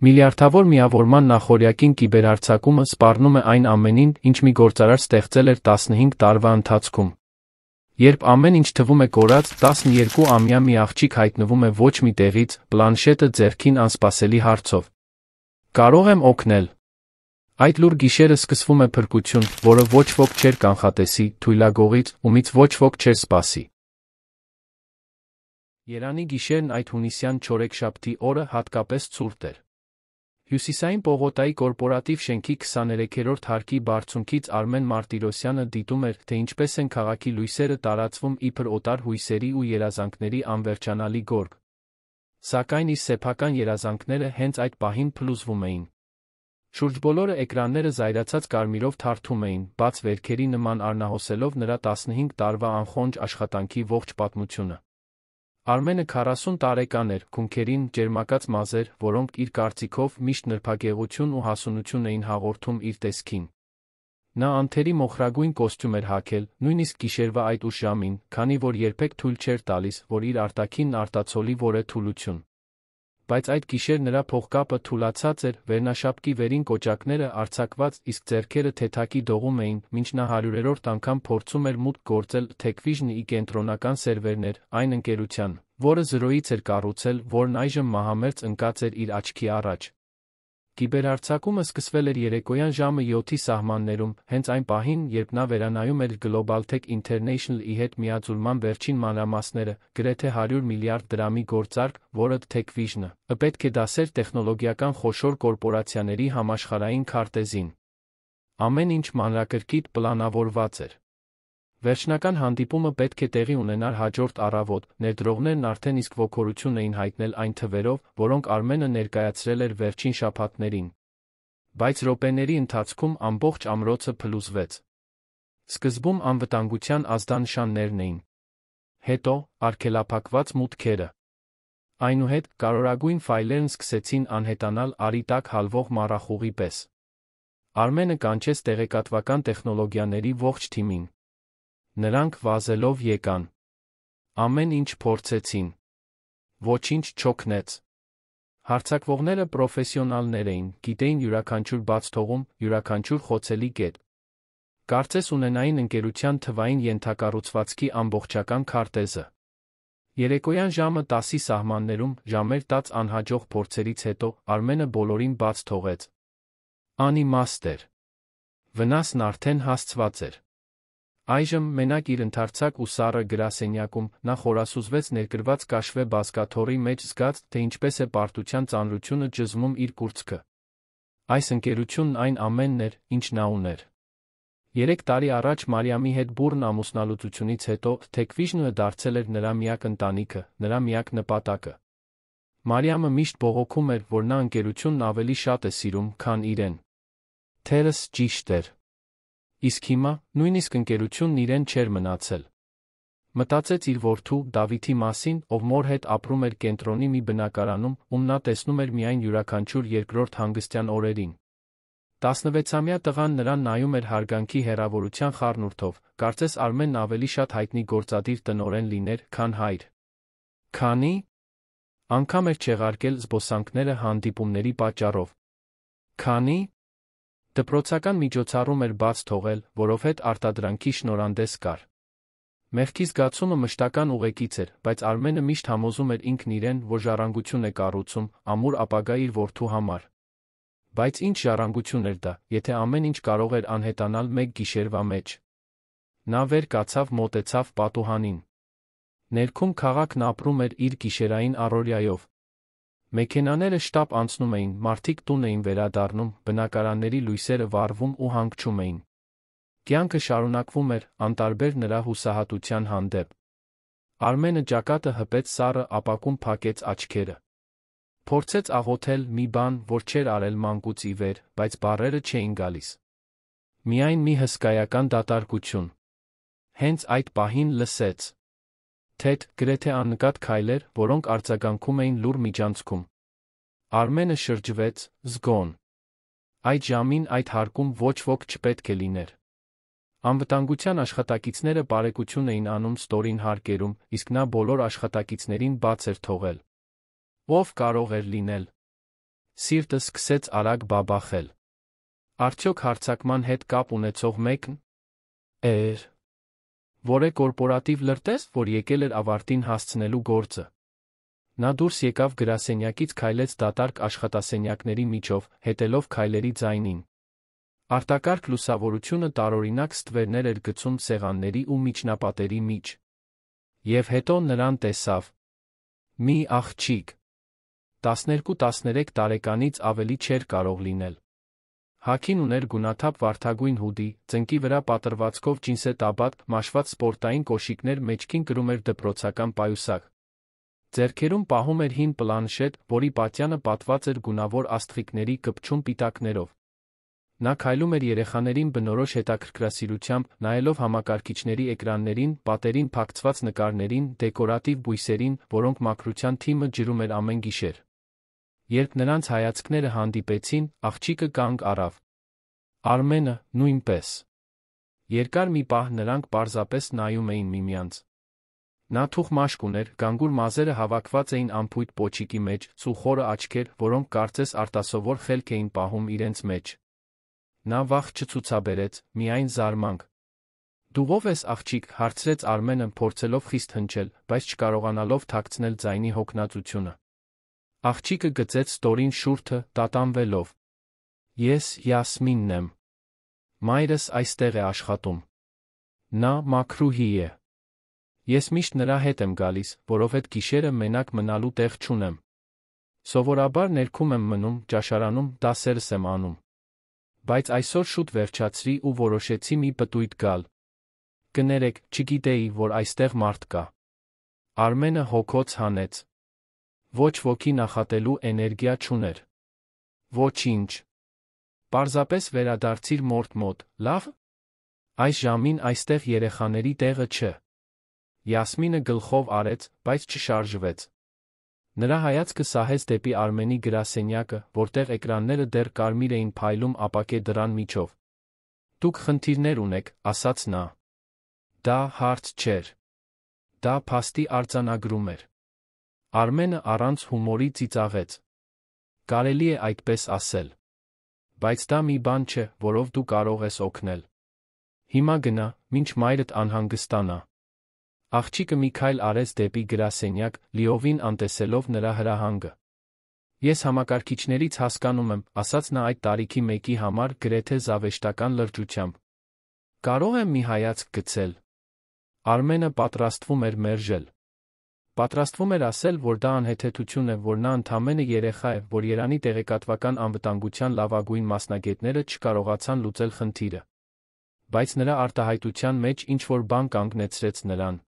Միլիարդավոր միավորման նախօրյակին կիբերհարձակումը սպառնում է այն ամենին, ինչ մի գործարար ստեղծել էր 15 տարվա ընթացքում։ Երբ ամեն ինչ թվում է կորած, 12-ամյա մի աղջիկ հայտնվում է ոչ մի տեղից, պլանշետը ձեռքին անսպասելի հարցով. «Կարող եմ օգնել»։ Այդ լուր գիշերը սկսվում է փրկություն, որը ոչ ոք չէր կանխատեսի, թույլագողից, ումից ոչ ոք չէր սպասի։ Երանի գիշերն այդ հունիսյան չորեքշաբթի օրը հատկապես ցուրտ էր։ Հյուսիսային պողոտայի կորպորատիվ շենքի 23-րդ հարկի բարձունքից Արմեն Մարտիրոսյանը դիտում էր, թե ինչպես են քաղաքի լույսերը տարածվում իբր օտար հույսերի ու երազանքների անվերջանալի գորգ։ Սակայն իր սեփական երազանքները հենց այդ պահին փլուզվում էին։ Շուրջբոլորը էկրանները զայրացած կարմիրով թարթում էին, բաց վերքերի նման առնահոսելով նրա 15 տարվա անխոնջ աշխատանքի ողջ պատմությունը։ Արմենը 40 տարեկան էր, քունքերին ճերմակած մազեր, որոնք իր կարծիքով միշտ նրբագեղություն ու հասունություն էին հաղորդում իր տեսքին։ Նա անթերի մոխրագույն կոստյում էր հագել, նույնիսկ գիշերվա այդ ուշ ժամին, քանի որ երբեք թույլ չէր տալիս, որ իր արտաքինն արտացոլի որևէ թուլություն։ Բայց այդ գիշեր նրա փողկապը թուլացած էր, վերնաշապկի վերին կոճակները արձակված, իսկ ձեռքերը թեթակի դողում էին, մինչ նա 100-րդ անգամ փորձում էր մուտք գործել Techvision-ի կենտրոնական սերվերներ, այն ընկերության, որը զրոյից էր կառուցել, որն այժմ մահամերձ ընկած էր իր աչքի առաջ։ Կիբերհարձակումը սկսվել էր երեկոյան ժամը 7-ի սահմաններում, հենց այն պահին, երբ նա վերանայում էր GlobalTech International-ի հետ միաձուլման վերջին մանրամասները, գրեթե 100 միլիարդ դրամի գործարք, որը Techvision-ը պետք է դասեր տեխնոլոգիական խոշոր կորպորացիաների համաշխարհային քարտեզին։ Ամեն ինչ մանրակրկիտ պլանավորված էր։ Վերջնական հանդիպումը պետք է տեղի ունենար հաջորդ առավոտ, ներդրողներն արդեն իսկ ոգորություն էին հայտնել այն թվերով, որոնք Արմենը ներկայացրել էր վերջին շաբաթներին։ Բայց րոպեների ընթացքում ամբողջ ամրոցը փլուզվեց։ Սկզբում անվտանգության ազդանշաններն էին։ Հետո, արգելափակված մուտքերը։ Այնուհետ, կարևորագույն ֆայլերն սկսեցին անհետանալ արի տակ հալվող մառախուղի պես։ Արմենը կանչեց տեղեկատվական տեխնոլոգիաների ողջ թիմին։ Նրանք վազելով եկան։ Ամեն ինչ փորձեցին։ Ոչինչ չօգնեց։ Հարձակվողները պրոֆեսիոնալներ էին, գիտեին յուրաքանչյուր բաց թողում, յուրաքանչյուր խոցելի կետ։ Կարծես ունենային ընկերության թվային ենթակառուցվածքի ամբողջական քարտեզը։ Երեկոյան ժամը 10-ի սահմաններում, ժամեր տաց անհաջող փորձերից հետո, Արմենը բոլորին բաց թողեց։ Անիմաստ էր։ Վնասն արդեն հասցված էր։ Այժմ, մենակ իր ընդարձակ ու սառը գրասենյակում, նա խորասուզվեց ներկրված կաշվե բազկաթոռի մեջ զգաց, թե ինչպես է պարտության ծանրությունը ջզվում իր կուրծքը։ Այս ընկերությունն այն ամենն էր, ինչ նա ուներ։ 3 տարի առաջ Մարիամի հետ բուռն ամուսնալուծությունից հետո Techvision-ը դարձել էր նրա միակ ընտանիքը, նրա միակ նպատակը։ Մարիամը միշտ բողոքում էր, որ նա ընկերությունն ավելի շատ է սիրում, քան իրեն։ Թերս ճիշտ էր։ Իսկ հիմա, նույնիսկ ընկերությունն իրեն չէր մնացել։ Մտածեց իր որդու, Դավիթի մասին, ով մոր հետ ապրում էր կենտրոնի մի բնակարանում, ում նա տեսնում էր միայն յուրաքանչյուր երկրորդ հանգստյան օրերին։ 16-ամյա տղան նրան նայում էր հարգանքի հեռավորության խառնուրդով, կարծես Արմենն ավելի շատ հայտնի գործադիր տնօրեն լիներ, քան հայր։ Քանի անգամ էր չեղարկել զբոսանքները հանդիպումների պատճառով։ Քանի դպրոցական միջոցառում էր բաց թողել, որովհետև արտադրանքի շնորհանդես կար։ Մեղքի զգացումը մշտական ուղեկից էր, բայց Արմենը միշտ համոզում էր ինքն իրեն, որ ժառանգություն է կառուցում, ամուր ապագա իր որդու համար։ Բայց ինչ ժառանգություն էր դա, եթե ամեն ինչ կարող էր անհետանալ մեկ գիշերվա մեջ։ Նա վեր կացավ, մոտեցավ պատուհանին։ Ներքում քաղաքն ապրում էր իր գիշերային առօրյայով։ Մեքենաները շտապ անցնում էին, մարդիկ տուն էին վերադառնում, բնակարանների լույսերը վառվում ու հանգչում էին։ Կյանքը շարունակվում էր, անտարբեր նրա հուսահատության հանդեպ։ Արմենը ճակատը հպեց սառը ապակուն փակեց աչքերը։ Փորձեց աղոթել մի բան, որ չէր արել մանկուց ի վեր, բայց բառերը չէին գալիս։ Միայն մի հսկայական դատարկություն։ Հենց այդ պահին լսեց թեթ, գրեթե աննկատ քայլեր, որոնք արձագանքում էին լուռ միջանցքում։ Արմենը շրջվեց, զգոն։ Այդ ժամին այդ հարկում ոչ ոք չպետք է լիներ։ Անվտանգության աշխատակիցները բարեկություն էին անում ստորին հարկերում, իսկ նա բոլոր աշխատակիցներին բաց էր թողել։ Ով կարող էր լինել։ Սիրտը սկսեց արագ բաբախել։ Արդյոք հարձակման հետ կապ ունեցող մեկն էր։ Որ է կորպորատիվ լրտես, որ եկել էր ավարտին հասցնելու գործը։ Նա դուրս եկավ գրասենյակից, քայլեց դատարկ աշխատասենյակների միջով, հետելով քայլերի ձայնին։ Արտակարգ լուսավորությունը տարօրինակ ստվերներ էր գցում սեղանների ու միջնապատերի մեջ։ Եվ հետո նրան տեսավ մի աղջիկ։ 12-13 տարեկանից ավելի չէր կարող լինել։ Հագին ուներ գունաթափ վարդագույն հուդի, ծնկի վրա պատրվածքով ջինսետաբատ, մաշված սպորտային կոշիկներ, մեջքին կրում էր դպրոցական պայուսակ։ Ձեռքերում պահում էր հին պլանշետ, որի պատյանը պատված էր գունավոր աստղիկների կպչուն պիտակներով։ Նա քայլում էր երեխաներին բնորոշ հետաքրքրասիրությամբ, նայելով համակարգիչների էկրաններին, պատերին փակցված նկարներին, դեկորատիվ բույսերին, որոնք մաքրության թիմը ջրում էր ամեն գիշեր։ Երբ նրանց հայացքները հանդիպեցին, աղջիկը կանգ առավ։ Արմենը նույնպես։ Երկար մի պահ նրանք պարզապես նայում էին միմյանց։ Նա թուխ մաշկ ուներ, գանգուր մազերը հավաքված էին անփույթ պոչիկի մեջ, ծուխորը աչքեր, որոնք կարծես արտասովոր խելք էին պահում իրենց մեջ։ Նա վախ չցուցաբերեց, միայն զարմանք։ Դու ո՞վ ես, աղջիկ, հարցրեց Արմենը, փորձելով խիստ հնչել, բայց չկարողանալով թաքցնել ձայնի հոգնածությունը։ Աղջիկը գծեց ստորին շուրթը, տատանվելով։ Ես Յասմինն եմ։ Մայրս այստեղ է աշխատում։ Նա մաքրուհի է։ Ես միշտ նրա հետ եմ գալիս, որովհետև գիշերը մենակ մնալու տեղ չունեմ։ Սովորաբար ներքում եմ մնում, ճաշարանում դասերս եմ անում։ Բայց այսօր շուտ վերջացրի ու որոշեցի մի պտույտ գալ։ Կներեք, չգիտեի, որ այստեղ մարդ կա։ Արմենը հոգոց հանեց։ Ոչ ոքի նախատելու էներգիա չուներ։ Ոչինչ։ Պարզապես վերադարձիր մորթ մոտ, լավ։ Այս ժամին այստեղ երեխաների տեղը չէ։ Յասմինը գլխով արեց, բայց չշարժվեց։ Նրա հայացքը սահեց դեպի Արմենի գրասենյակը, որտեղ էկրանները դեռ կարմիր էին փայլում ապակե դռան միջով։ Դուք խնդիրներ ունեք, ասաց նա։ Դա հարց չէր։ Դա փաստի արձանագրում էր։ Արմենը առանց հումորի ծիծաղեց։ Կարելի է այդպես ասել։ Բայց դա մի բան չէ, որով դու կարող ես օգնել։ Հիմա գնա, մինչ մայրդ անհանգստանա։ Աղջիկը մի քայլ արեց դեպի գրասենյակ, լիովին անտեսելով նրա հրահանգը։ Ես համակարգիչներից հասկանում եմ, ասաց նա այդ տարիքի մեկի համար գրեթե զավեշտական լրջությամբ։ Կարող եմ մի հայացք գցել։ Արմենը պատրաստվում էր մերժել։ Պատրաստվում էր ասել, որ դա անհեթեթություն է, որ նա ընդամենը երեխա է, որ Երանի տեղեկատվական անվտանգության լավագույն մասնագետները չկարողացան լուծել խնդիրը։ Բայց նրա արտահայտության մեջ ինչ-որ բան կանգնեցրեց նրան։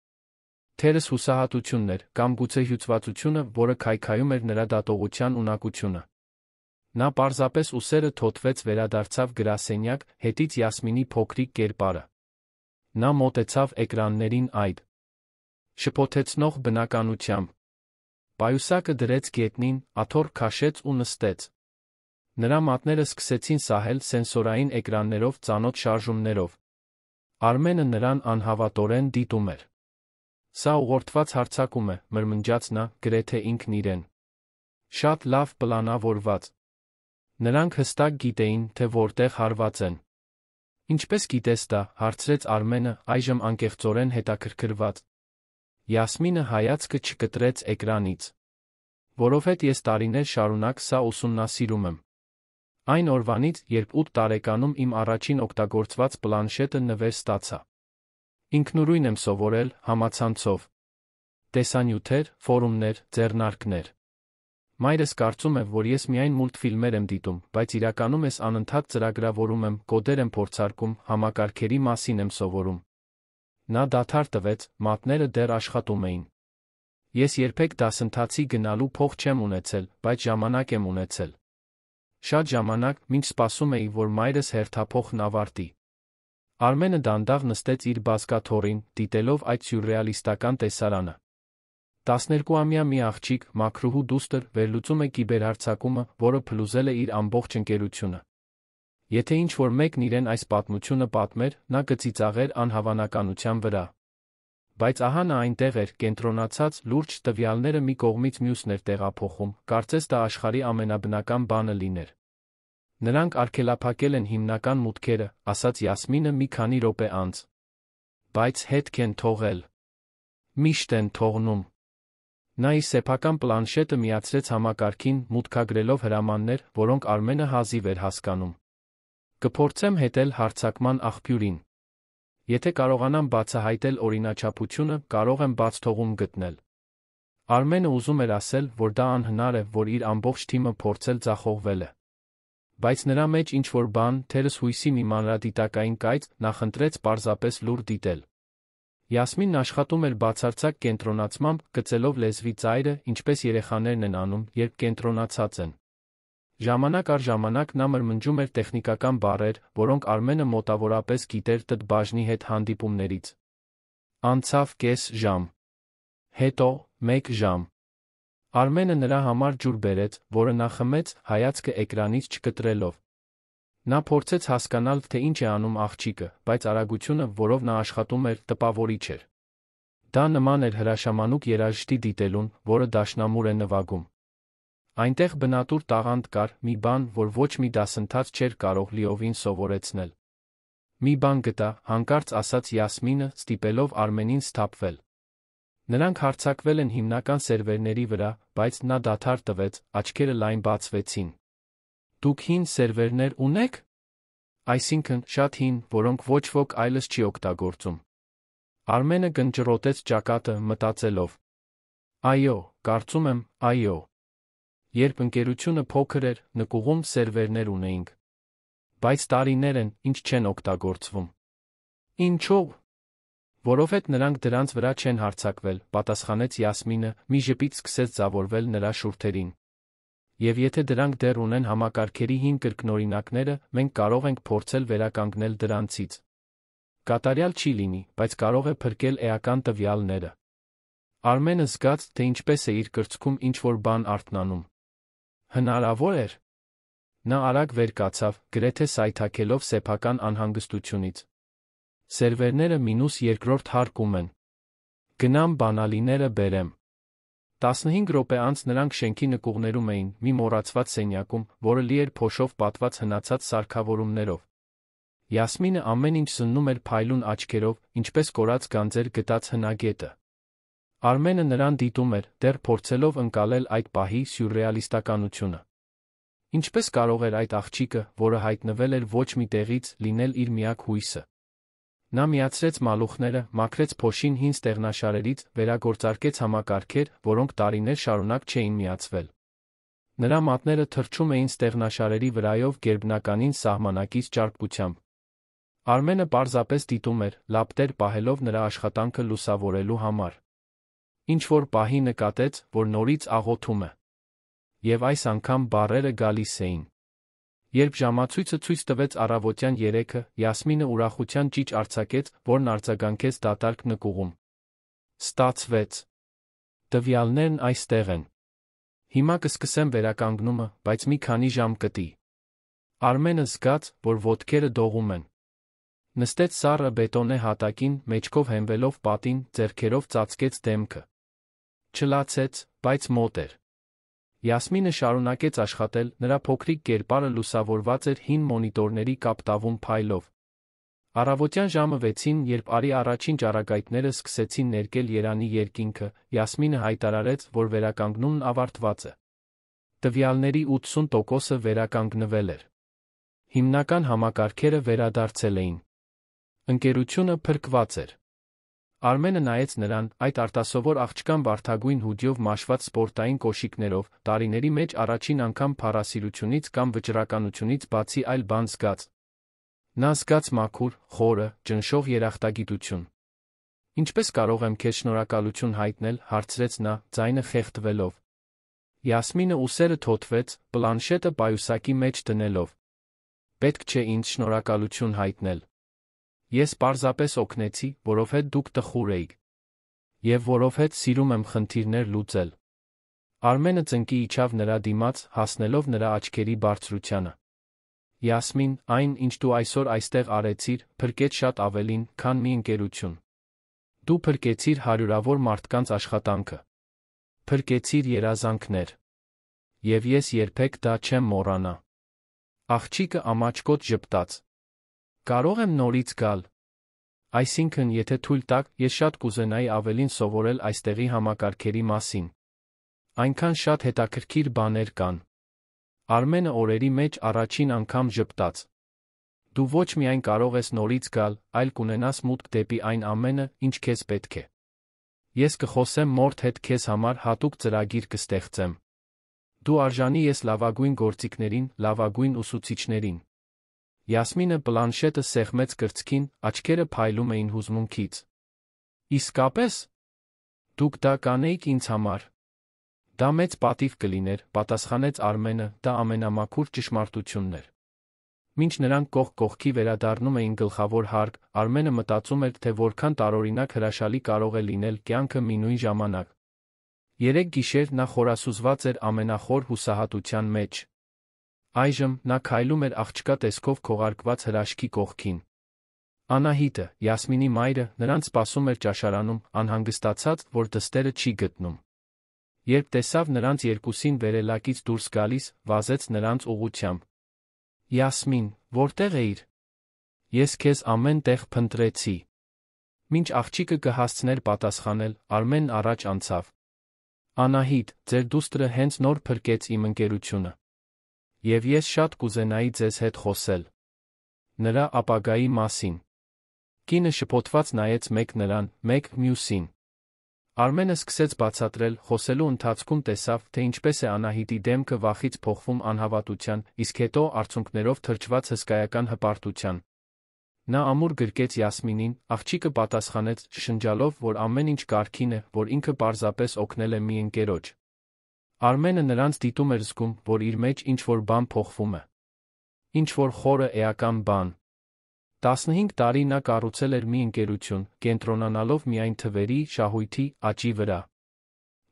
Թերս հուսահատությունն էր, կամ գուցե հյուծվածությունը, որը քայքայում էր նրա դատողության ունակությունը։ Նա պարզապես ուսերը թոթվեց, վերադարձավ գրասենյակ, հետից Յասմինի փոքրիկ կերպարը։ Նա մոտեցավ էկրաններին այդ շփոթեցնող բնականությամբ։ Պայուսակը դրեց գետնին, աթոռ քաշեց ու նստեց։ Նրա մատները սկսեցին սահել սենսորային էկրաններով ծանոթ շարժումներով։ Արմենը նրան անհավատորեն դիտում էր։ Սա ուղղորդված հարձակում է, մրմնջաց նա, գրեթե ինքն իրեն։ Շատ լավ պլանավորված։ Նրանք հստակ գիտեին, թե որտեղ հարված են։ Ինչպես գիտես դա, հարցրեց Արմենը, այժմ անկեղծորեն հետաքրքրված։ Յասմինը հայացքը չկտրեց էկրանից։ Որովհետև ես տարիներ շարունակ սա ուսումնասիրում եմ։ Այն օրվանից, երբ 8 տարեկանում իմ առաջին օգտագործված պլանշետը նվեր ստացա։ Ինքնուրույն եմ սովորել, համացանցով։ Տեսանյութեր, ֆորումներ, ձեռնարկներ։ Մայրս կարծում է, որ ես միայն մուլտֆիլմեր եմ դիտում, բայց իրականում ես անընդհատ ծրագրավորում եմ, կոդեր եմ փորձարկում, համակարգերի մասին եմ սովորում։ Նա դադար տվեց, մատները դեռ աշխատում էին։ Ես երբեք դասընթացի գնալու փող չեմ ունեցել, բայց ժամանակ եմ ունեցել։ Շատ ժամանակ, մինչ սպասում էի, որ մայրս հերթափոխն ավարտի։ Արմենը դանդաղ նստեց իր բազկաթոռին, դիտելով այդ սյուրռեալիստական տեսարանը։ 12-ամյա մի աղջիկ, մաքրուհու դուստր, վերլուծում է կիբերհարձակումը, որը փլուզել է իր ամբողջ ընկերությունը։ Եթե ինչ-որ մեկն իրեն այս պատմությունը պատմեր, նա կծիծաղեր անհավանականության վրա։ Բայց ահա նա այնտեղ էր, կենտրոնացած, լուրջ, տվյալները մի կողմից մյուսն էր տեղափոխում, կարծես դա աշխարհի ամենաբնական բանը լիներ։ Նրանք արգելափակել են հիմնական մուտքերը, ասաց Յասմինը մի քանի րոպե անց։ Բայց հետք են թողել։ Միշտ են թողնում։ Նա իր սեփական պլանշետը միացրեց համակարգին, մուտքագրելով հրամաններ, որոնք Արմենը հազիվ էր հասկանում։ Կփորձեմ հետել հարձակման աղբյուրին։ Եթե կարողանամ բացահայտել օրինաչափությունը, կարող եմ բացթողում գտնել։ Արմենը ուզում էր ասել, որ դա անհնար է, որ իր ամբողջ թիմը փորձել ձախողվել է։ Բայց նրա մեջ ինչ-որ բան, թերս հույսի մի մանրադիտակային կայծ, նախընտրեց պարզապես լուր դիտել։ Յասմինն աշխատում էր բացարձակ կենտրոնացմամբ, գծելով լեզվի ծայրը, ինչպես երեխաներն են անում, երբ կենտրոնացած են։ Ժամանակ առ ժամանակ նա մրմնջում էր տեխնիկական բառեր, որոնք Արմենը մոտավորապես գիտեր ՏՏ բաժնի հետ հանդիպումներից։ Անցավ կես ժամ։ Հետո 1 ժամ։ Արմենը նրա համար ջուր բերեց, որը նա խմեց, հայացքը էկրանից չկտրելով։ Նա փորձեց հասկանալ, թե ինչ է անում աղջիկը, բայց արագությունը, որով նա աշխատում էր, տպավորիչ էր։ Դա նման էր հրաշամանուկ երաժշտի դիտելուն, որը դաշնամուր է նվագում։ Այնտեղ բնատուր տաղանդ կար, մի բան, որ ոչ մի դասընթաց չէր կարող լիովին սովորեցնել։ Մի բան գտա, հանկարծ ասաց Յասմինը, ստիպելով Արմենին սթափվել։ Նրանք հարձակվել են հիմնական սերվերների վրա, բայց նա դադար տվեց, աչքերը լայն բացվեցին։ Դուք հին սերվերներ ունեք։ Այսինքն, շատ հին, որոնք ոչ ոք այլս չի օգտագործում։ Արմենը գնճռոտեց ճակատը, մտածելով. Այո, կարծում եմ, այո։ Երբ ընկերությունը փոքր էր, նկուղում սերվերներ ունեինք։ Բայց տարիներ են, ինչ չեն օգտագործվում։ Ինչո՞վ։ Որովհետև նրանք դրանց վրա չեն հարձակվել, պատասխանեց Յասմինը, մի ժպիտ սկսեց ձավորվել նրա շուրթերին։ Եվ եթե դրանք դեռ ունեն համակարգերի հին կրկնօրինակները, մենք կարող ենք փորձել վերականգնել դրանցից։ Կատարյալ չի լինի, բայց կարող է փրկել էական տվյալները։ Արմենը զգաց, թե ինչպես է իր կրծքում ինչ-որ բան արթնանում։ Հնարավոր էր։ Նա արագ վեր կացավ, գրեթե սայթաքելով սեփական անհանգստությունից։ Սերվերները -2 հարկում են։ Գնամ բանալիները բերեմ։ 15 րոպե անց նրանք շենքի նկուղներում էին, մի մոռացված սենյակում, որը լի էր փոշով պատված հնացած սարքավորումներով։ Յասմինը ամեն ինչ զննում էր փայլուն աչքերով, ինչպես կորած գանձեր գտած հնագետը։ Արմենը նրան դիտում էր, դեռ փորձելով ընկալել այդ պահի սյուրռեալիստականությունը։ Ինչպես կարող էր այդ աղջիկը, որը հայտնվել էր ոչ մի տեղից, լինել իր միակ հույսը։ Նա միացրեց մալուխները, մաքրեց փոշին հին ստեղնաշարերից, վերագործարկեց համակարգեր, որոնք տարիներ շարունակ չէին միացվել։ Նրա մատները թռչում էին ստեղնաշարերի վրայով գերբնականին սահմանակից ճարպկությամբ։ Արմենը պարզապես դիտում էր, լապտեր պահելով նրա աշխատանքը լուսավորելու համար։ Ինչ-որ պահի նկատեց, որ նորից աղոթում է։ Եվ այս անգամ բառերը գալիս էին։ Երբ ժամացույցը ցույց տվեց առավոտյան 3-ը, Յասմինը ուրախության ճիչ արձակեց, որն արձագանքեց դատարկ նկուղում։ Ստացվեց։ Տվյալներն այստեղ են։ Հիմա կսկսեմ վերականգնումը, բայց մի քանի ժամ կտի։ Արմենը զգաց, որ ոտքերը դողում են։ Նստեց սառը բետոնե հատակին, մեջքով հենվելով պատին, ձեռքերով ծածկեց դեմքը։ Չլացեց, բայց մոտ էր։ Յասմինը շարունակեց աշխատել, նրա փոքրիկ կերպարը լուսավորված էր հին մոնիտորների կապտավուն փայլով։ Առավոտյան ժամը 6-ին, երբ արի առաջին ճառագայթները սկսեցին ներկել Երանի երկինքը, Յասմինը հայտարարեց, որ վերականգնումն ավարտված է։ Տվյալների 80%-ը վերականգնվել էր։ Հիմնական համակարգերը վերադարձել էին։ Ընկերությունը փրկված էր։ Արմենը նայեց նրան, այդ արտասովոր աղջկան վարդագույն հուդիով մաշված սպորտային կոշիկներով, տարիների մեջ առաջին անգամ փառասիրությունից կամ վճռականությունից բացի այլ բան զգաց։ Նա զգաց մաքուր, խորը, ճնշող երախտագիտություն։ Ինչպես կարող եմ քեզ շնորհակալություն հայտնել, հարցրեց նա, ձայնը խեղդվելով։ Յասմինը ուսերը թոթվեց, պլանշետը պայուսակի մեջ դնելով։ Պետք չէ ինձ շնորհակալություն հայտնել։ Ես պարզապես օգնեցի, որովհետև դուք տխուր էիք։ Եվ որովհետև սիրում եմ խնդիրներ լուծել։ Արմենը ծնկի իջավ նրա դիմաց, հասնելով նրա աչքերի բարձրությանը։ Յասմին, այն, ինչ դու այսօր այստեղ արեցիր, փրկեց շատ ավելին, քան մի ընկերություն։ Դու փրկեցիր հարյուրավոր մարդկանց աշխատանքը։ Փրկեցիր երազանքներ։ Եվ ես երբեք դա չեմ մոռանա։ Աղջիկը ամաչկոտ ժպտաց։ Կարող եմ նորից գալ։ Այսինքն, եթե թույլ տաք, ես շատ կուզենայի ավելին սովորել այստեղի համակարգերի մասին։ Այնքան շատ հետաքրքիր բաներ կան։ Արմենը օրերի մեջ առաջին անգամ ժպտաց։ Դու ոչ միայն կարող ես նորից գալ, այլ կունենաս մուտք դեպի այն ամենը, ինչ քեզ պետք է։ Ես կխոսեմ մորդ հետ քեզ համար հատուկ ծրագիր կստեղծեմ։ Դու արժանի ես լավագույն գործիքներին, լավագույն ուսուցիչներին։ Յասմինը պլանշետը սեղմեց կրծքին, աչքերը փայլում էին հուզմունքից։ Իսկապես։ Դուք դա կանեիք ինձ համար։ Դա մեծ պատիվ կլիներ, պատասխանեց Արմենը, դա ամենամաքուր ճշմարտությունն էր։ Մինչ նրանք կողք կողքի վերադառնում էին գլխավոր հարկ, Արմենը մտածում էր, թե որքան տարօրինակ հրաշալի կարող է լինել կյանքը մի նույն ժամանակ։ Երեկ գիշեր նա խորասուզված էր ամենախոր հուսահատության մեջ։ Այժմ նա քայլում էր աղջկա տեսքով քողարկված հրաշքի կողքին։ Անահիտը, Յասմինի մայրը, նրանց սպասում էր ճաշարանում, անհանգստացած, որ դստերը չի գտնում։ Երբ տեսավ նրանց երկուսին վերելակից դուրս գալիս, վազեց նրանց ուղղությամբ։ Յասմին, որտեղ էիր։ Ես քեզ ամեն տեղ փնտրեցի։ Մինչ աղջիկը կհասցներ պատասխանել, Արմենն առաջ անցավ։ Անահիտ, ձեր դուստրը հենց նոր փրկեց իմ ընկերությունը։ Եվ ես շատ կուզենայի ձեզ հետ խոսել։ Նրա ապագայի մասին։ Կինը շփոթված նայեց մեկ նրան, մեկ մյուսին։ Արմենը սկսեց բացատրել, խոսելու ընթացքում տեսավ, թե ինչպես է Անահիտի դեմքը վախից փոխվում անհավատության, իսկ հետո արցունքներով թրջված հսկայական հպարտության։ Նա ամուր գրկեց Յասմինին, աղջիկը պատասխանեց, շշնջալով, որ ամեն ինչ կարգին է, որ ինքը պարզապես օգնել է մի ընկերոջ։ Արմենը նրանց դիտում էր զգում, որ իր մեջ ինչ-որ բան փոխվում է։ Ինչ-որ խորը էական բան։ 15 տարի նա կառուցել էր մի ընկերություն, կենտրոնանալով միայն թվերի, շահույթի, աճի վրա։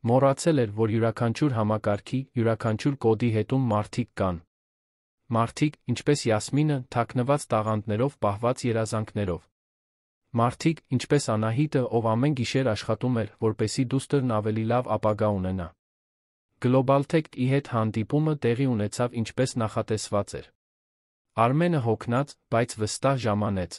Մոռացել էր, որ յուրաքանչյուր համակարգի, յուրաքանչյուր կոդի հետում մարդիկ կան։ Մարդիկ, ինչպես Յասմինը, թաքնված տաղանդներով, պահված երազանքներով։ Մարդիկ, ինչպես Անահիտը, ով ամեն գիշեր աշխատում էր, որպեսզի դուստրն ավելի լավ ապագա ունենա։ Գլոբալթեքի հետ հանդիպումը տեղի ունեցավ ինչպես նախատեսված էր։ Արմենը հոգնած, բայց վստահ ժամանեց։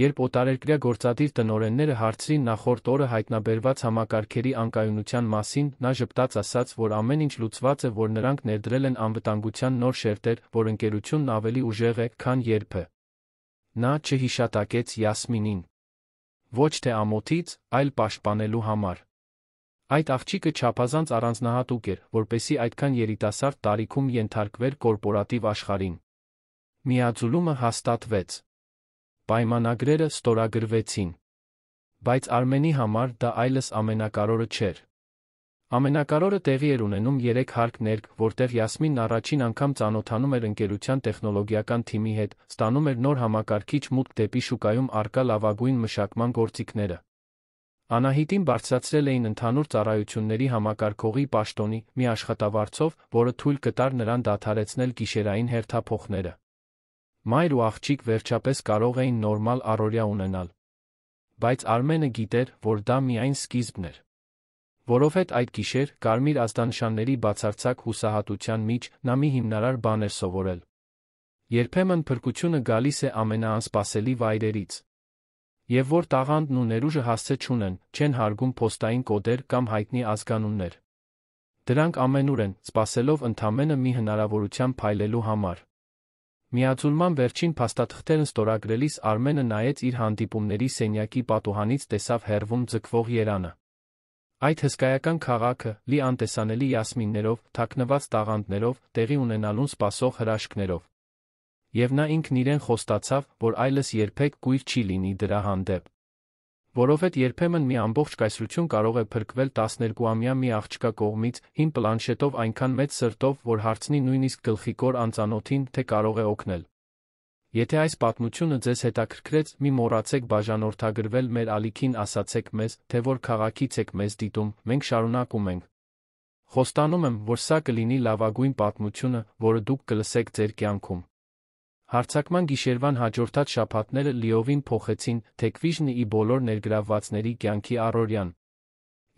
Երբ օտարերկրյա գործադիր տնօրենները հարցրին նախորդ օրը հայտնաբերված համակարգերի անկայունության մասին, նա ժպտաց ասաց, որ ամեն ինչ լուծված է, որ նրանք ներդրել են անվտանգության նոր շերտեր, որ ընկերությունն ավելի ուժեղ է, քան երբևէ։ Նա չհիշատակեց Յասմինին։ Ոչ թե ամոթից, այլ պաշտպանելու համար։ Այդ աղջիկը չափազանց առանձնահատուկ էր, որպեսզի այդքան երիտասարդ տարիքում ենթարկվեր կորպորատիվ աշխարհին։ Միաձուլումը հաստատվեց։ Պայմանագրերը ստորագրվեցին։ Բայց Արմենի համար դա այլս ամենակարևորը չէր։ Ամենակարևորը տեղի էր ունենում 3 հարկ ներք, որտեղ Յասմինն առաջին անգամ ծանոթանում էր ընկերության տեխնոլոգիական թիմի հետ, ստանում էր նոր համակարգիչ մուտք դեպի շուկայում առկա լավագույն մշակման գործիքները։ Անահիտին բարձրացրել էին ընդհանուր ծառայությունների համակարգողի պաշտոնի մի աշխատավարձով, որը թույլ կտար նրան դադարեցնել գիշերային հերթափոխները։ Մայր ու աղջիկ վերջապես կարող էին նորմալ առօրյա ունենալ։ Բայց Արմենը գիտեր, որ դա միայն սկիզբն էր։ Որովհետև այդ գիշեր, կարմիր ազդանշանների բացարձակ հուսահատության մեջ, նա մի հիմնարար բան էր սովորել։ Երբեմն փրկությունը գալիս է ամենաանսպասելի վայրերից։ Եվ որ տաղանդն ու ներուժը հասցե չունեն, չեն հարգում փոստային կոդեր կամ հայտնի ազգանուններ։ Դրանք ամենուր են, սպասելով ընդամենը մի հնարավորության փայլելու համար։ Միաձուլման վերջին փաստաթղթերն ստորագրելիս Արմենը նայեց իր հանդիպումների սենյակի պատուհանից, տեսավ հեռվում ձգվող երանը։ Այդ հսկայական քաղաքը, լի անտեսանելի Յասմիններով, թաքնված տաղանդներով, տեղի ունենալուն սպասող հրաշքներով։ Եվ նա ինքն իրեն խոստացավ, որ այլս երբեք կույր չի լինի դրա հանդեպ։ Որովհետև երբեմն մի ամբողջ կայսրություն կարող է փրկվել 12-ամյա մի աղջկա կողմից, հին պլանշետով այնքան մեծ սրտով, որ հարցնի նույնիսկ գլխիկոր անծանոթին, թե կարող է օգնել։ Եթե այս պատմությունը ձեզ հետաքրքրեց, մի մոռացեք բաժանորդագրվել մեր ալիքին, ասացեք մեզ, թե որ քաղաքից եք մեզ դիտում, մենք շարունակում ենք։ Խոստանում եմ, որ սա կլինի լավագույն պատմությունը, որը դուք կլսեք ձեր կյանքում։ Հարձակման գիշերվան հաջորդած շաբաթները լիովին փոխեցին Tech-Vision-ի բոլոր ներգրավվածների կյանքի առօրյան։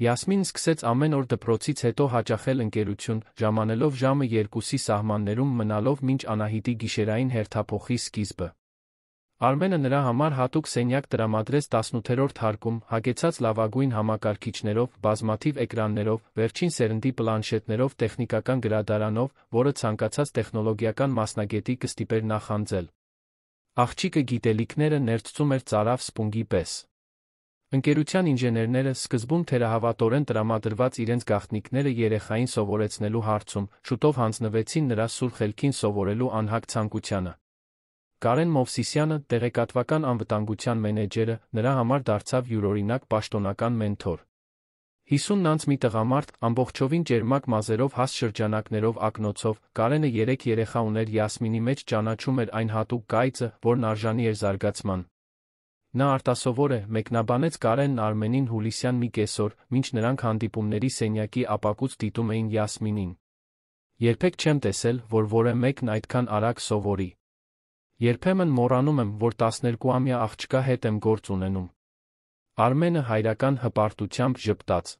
Յասմինն սկսեց ամեն օր դպրոցից հետո հաճախել ընկերություն, ժամանելով ժամը 2-ի սահմաններում մնալով մինչ Անահիտի գիշերային հերթափոխի սկիզբը։ Արմենը նրա համար հատուկ սենյակ տրամադրեց 18-րդ հարկում, հագեցած լավագույն համակարգիչներով, բազմաթիվ էկրաններով, վերջին սերնդի պլանշետներով, տեխնիկական գրադարանով, որը ցանկացած տեխնոլոգիական մասնագետի կստիպեր նախանձել։ Աղջիկը գիտելիքները ներծծում էր ծարավ սպունգի պես։ Ընկերության ինժեներները սկզբում թերահավատորեն տրամադրված իրենց գաղտնիքները երեխային սովորեցնելու հարցում, շուտով հանձնվեցին նրա սուր խելքին սովորելու անհագ ցանկությանը։ Կարեն Մովսիսյանը, տեղեկատվական անվտանգության մենեջերը, նրա համար դարձավ յուրօրինակ պաշտոնական մենթոր։ 50 անց մի տղամարդ, ամբողջովին ճերմակ մազերով հաստ շրջանակներով ակնոցով, Կարենը 3 երեխա ուներ Յասմինի մեջ ճանաչում էր այն հատուկ կայծը, որն արժանի էր զարգացման։ Նա արտասովոր է, մեկնաբանեց Կարենն Արմենին հուլիսյան մի կեսօր, մինչ նրանք հանդիպումների սենյակի ապակուց դիտում էին Յասմինին։ Երբեք չեմ տեսել, որ որը մեկն այդքան արագ սովորի։ Երբեմն մոռանում եմ, որ 12-ամյա աղջկա հետ եմ գործ ունենում։ Արմենը հայրական հպարտությամբ ժպտաց։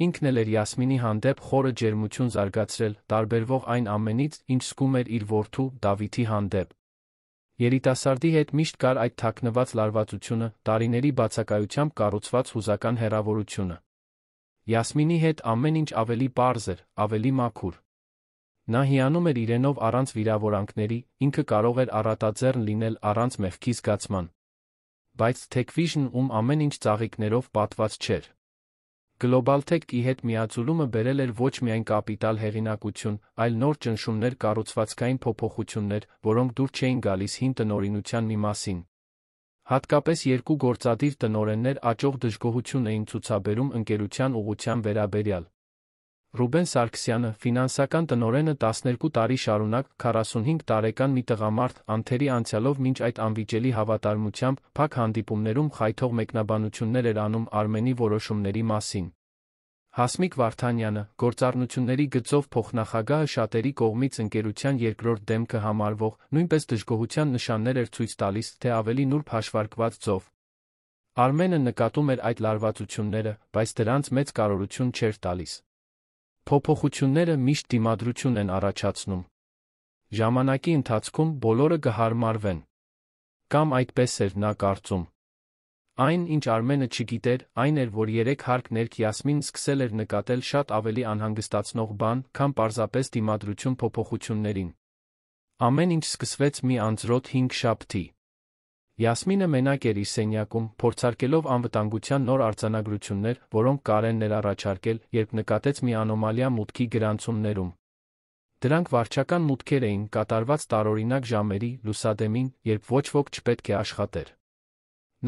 Ինքն էլ էր Յասմինի հանդեպ խորը ջերմություն զարգացրել, տարբերվող այն ամենից, ինչ զգում էր իր որդու Դավիթի հանդեպ։ Երիտասարդի հետ միշտ կար այդ թաքնված լարվածությունը, տարիների բացակայությամբ կառուցված հուզական հեռավորությունը։ Յասմինի հետ ամեն ինչ ավելի պարզ էր, ավելի մաքուր։ Նա հիանում էր իրենով առանց վիրավորանքների, ինքը կարող էր առատաձեռն լինել առանց մեղքի զգացման։ Բայց Tech-Vision-ում ամեն ինչ ծաղիկներով պատված չէր։ Global Tech-ի հետ միաձուլումը բերել էր ոչ միայն կապիտալ հեղինակություն, այլ նոր ճնշումներ, կառուցվածքային փոփոխություններ, որոնք դուր չէին գալիս հին տնօրինության մի մասին։ Հատկապես երկու գործադիր տնօրեններ աճող դժգոհություն էին ցուցաբերում ընկերության ուղղության վերաբերյալ։ Ռուբեն Սարգսյանը, ֆինանսական տնօրենը 12 տարի շարունակ 45 տարեկան մի տղամարդ, անթերի անցյալով մինչ այդ անվիճելի հավատարմությամբ, փակ հանդիպումներում խայթող մեկնաբանություններ էր անում Արմենի որոշումների մասին։ Հասմիկ Վարդանյանը, գործառնությունների գծով փոխնախագահը շատերի կողմից ընկերության երկրորդ դեմքը համարվող, նույնպես դժգոհության նշաններ էր ցույց տալիս, թե ավելի նուրբ հաշվարկված ձով։ Արմենը նկատում էր այդ լարվածությունները, բայց դրանց մեծ կարևորություն չէր տալիս։ Փոփոխությունները միշտ դիմադրություն են առաջացնում։ Ժամանակի ընթացքում բոլորը կհարմարվեն։ Կամ այդպես էր նա կարծում։ Այն, ինչ Արմենը չգիտեր, այն էր, որ 3 հարկ ներք Յասմինն սկսել էր նկատել շատ ավելի անհանգստացնող բան, քան պարզապես դիմադրություն փոփոխություններին։ Ամեն ինչ սկսվեց մի անձրոտ 5 շաբթի։ Յասմինը մենակ էր իր սենյակում, փորձարկելով անվտանգության նոր արձանագրություններ, որոնք Կարենն էր առաջարկել, երբ նկատեց մի անոմալիա մուտքի գրանցումներում։ Դրանք վարչական մուտքեր էին, կատարված տարօրինակ ժամերի, լուսադեմին, երբ ոչ ոք չպետք է աշխատեր։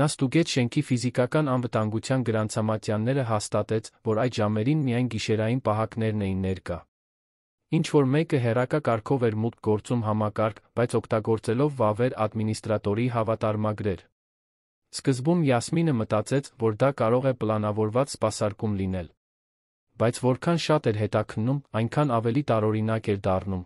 Նա ստուգեց շենքի ֆիզիկական անվտանգության գրանցամատյանները, հաստատեց, որ այդ ժամերին միայն գիշերային պահակներն էին ներկա։ Ինչ-որ մեկը հեռակա կարգով էր մուտք գործում համակարգ, բայց օգտագործելով վավեր ադմինիստրատորի հավատարմագրեր։ Սկզբում Յասմինը մտածեց, որ դա կարող է պլանավորված սպասարկում լինել։ Բայց որքան շատ էր հետաքննում, այնքան ավելի տարօրինակ էր դառնում։